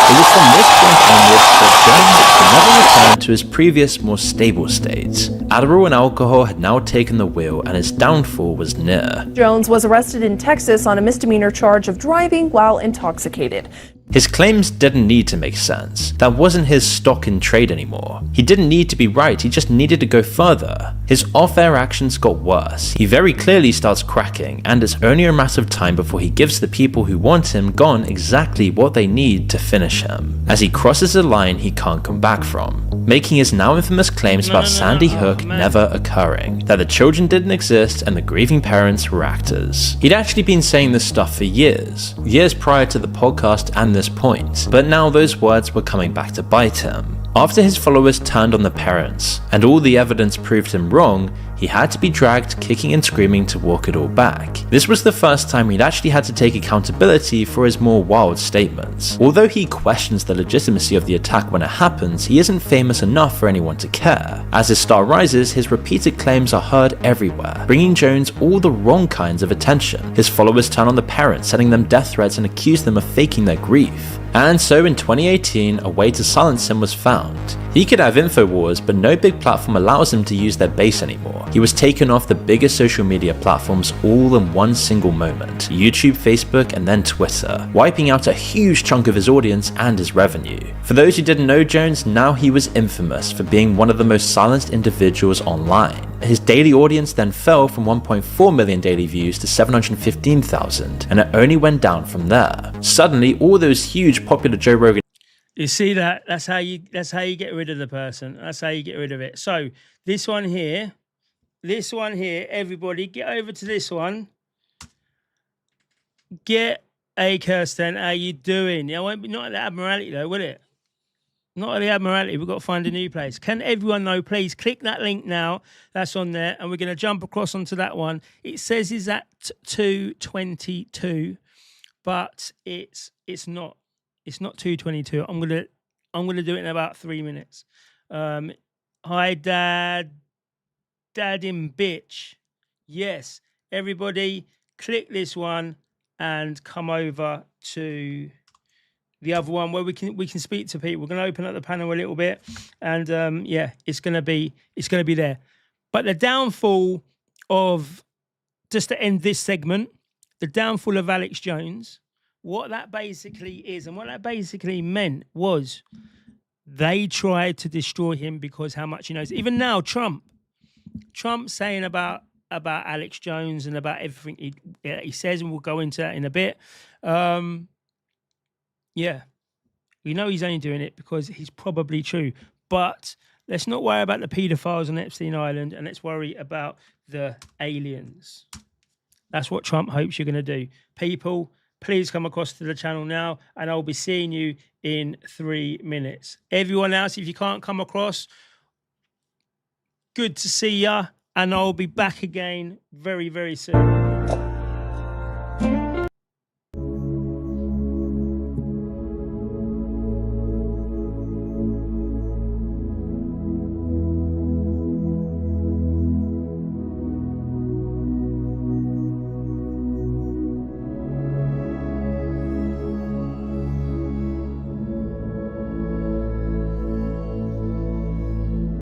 It was from this point onwards that Jones never returned to his previous, more stable state. Adderall and alcohol had now taken the wheel, and his downfall was near. Jones was arrested in Texas on a misdemeanor charge of driving while intoxicated. His claims didn't need to make sense. That wasn't his stock in trade anymore. He didn't need to be right, he just needed to go further. His off-air actions got worse. He very clearly starts cracking, and it's only a matter of time before he gives the people who want him gone exactly what they need to finish him, as he crosses a line he can't come back from, making his now infamous claims about Sandy Hook never occurring, that the children didn't exist and the grieving parents were actors. He'd actually been saying this stuff for years prior to the podcast and this point, but now those words were coming back to bite him. After his followers turned on the parents, and all the evidence proved him wrong, he had to be dragged kicking and screaming to walk it all back. This was the first time he'd actually had to take accountability for his more wild statements. Although he questions the legitimacy of the attack when it happens, he isn't famous enough for anyone to care. As his star rises, his repeated claims are heard everywhere, bringing Jones all the wrong kinds of attention. His followers turn on the parents, sending them death threats and accuse them of faking their grief. And so in 2018, a way to silence him was found. He could have InfoWars, but no big platform allows him to use their base anymore. He was taken off the biggest social media platforms all in one single moment: YouTube, Facebook, and then Twitter, wiping out a huge chunk of his audience and his revenue. For those who didn't know Jones, now he was infamous for being one of the most silenced individuals online. His daily audience then fell from 1.4 million daily views to 715,000, and it only went down from there. Suddenly, all those huge popular Joe Rogan. You see that? That's how you get rid of the person. That's how you get rid of it. So this one here, everybody get over to this one. Get a Kirsten, how you doing? It won't be not at the Admiralty though, will it? Not at the Admiralty. We've got to find a new place. Can everyone know? Please click that link now. That's on there, and we're going to jump across onto that one. It says it's at 2:22, but it's not. It's not 2:22. I'm gonna do it in about 3 minutes. Hi, Dad in bitch. Yes, everybody, click this one and come over to the other one where we can speak to people. We're gonna open up the panel a little bit, and yeah, it's gonna be there. But the downfall of, just to end this segment, the downfall of Alex Jones. What that basically is, and what that basically meant was they tried to destroy him because how much he knows. Even now, Trump saying about Alex Jones and about everything he says, and we'll go into that in a bit. Yeah, we know he's only doing it because he's probably true. But let's not worry about the paedophiles on Epstein Island, and let's worry about the aliens. That's what Trump hopes you're going to do. People, please come across to the channel now, and I'll be seeing you in 3 minutes. Everyone else, if you can't come across, good to see ya, and I'll be back again very, very soon.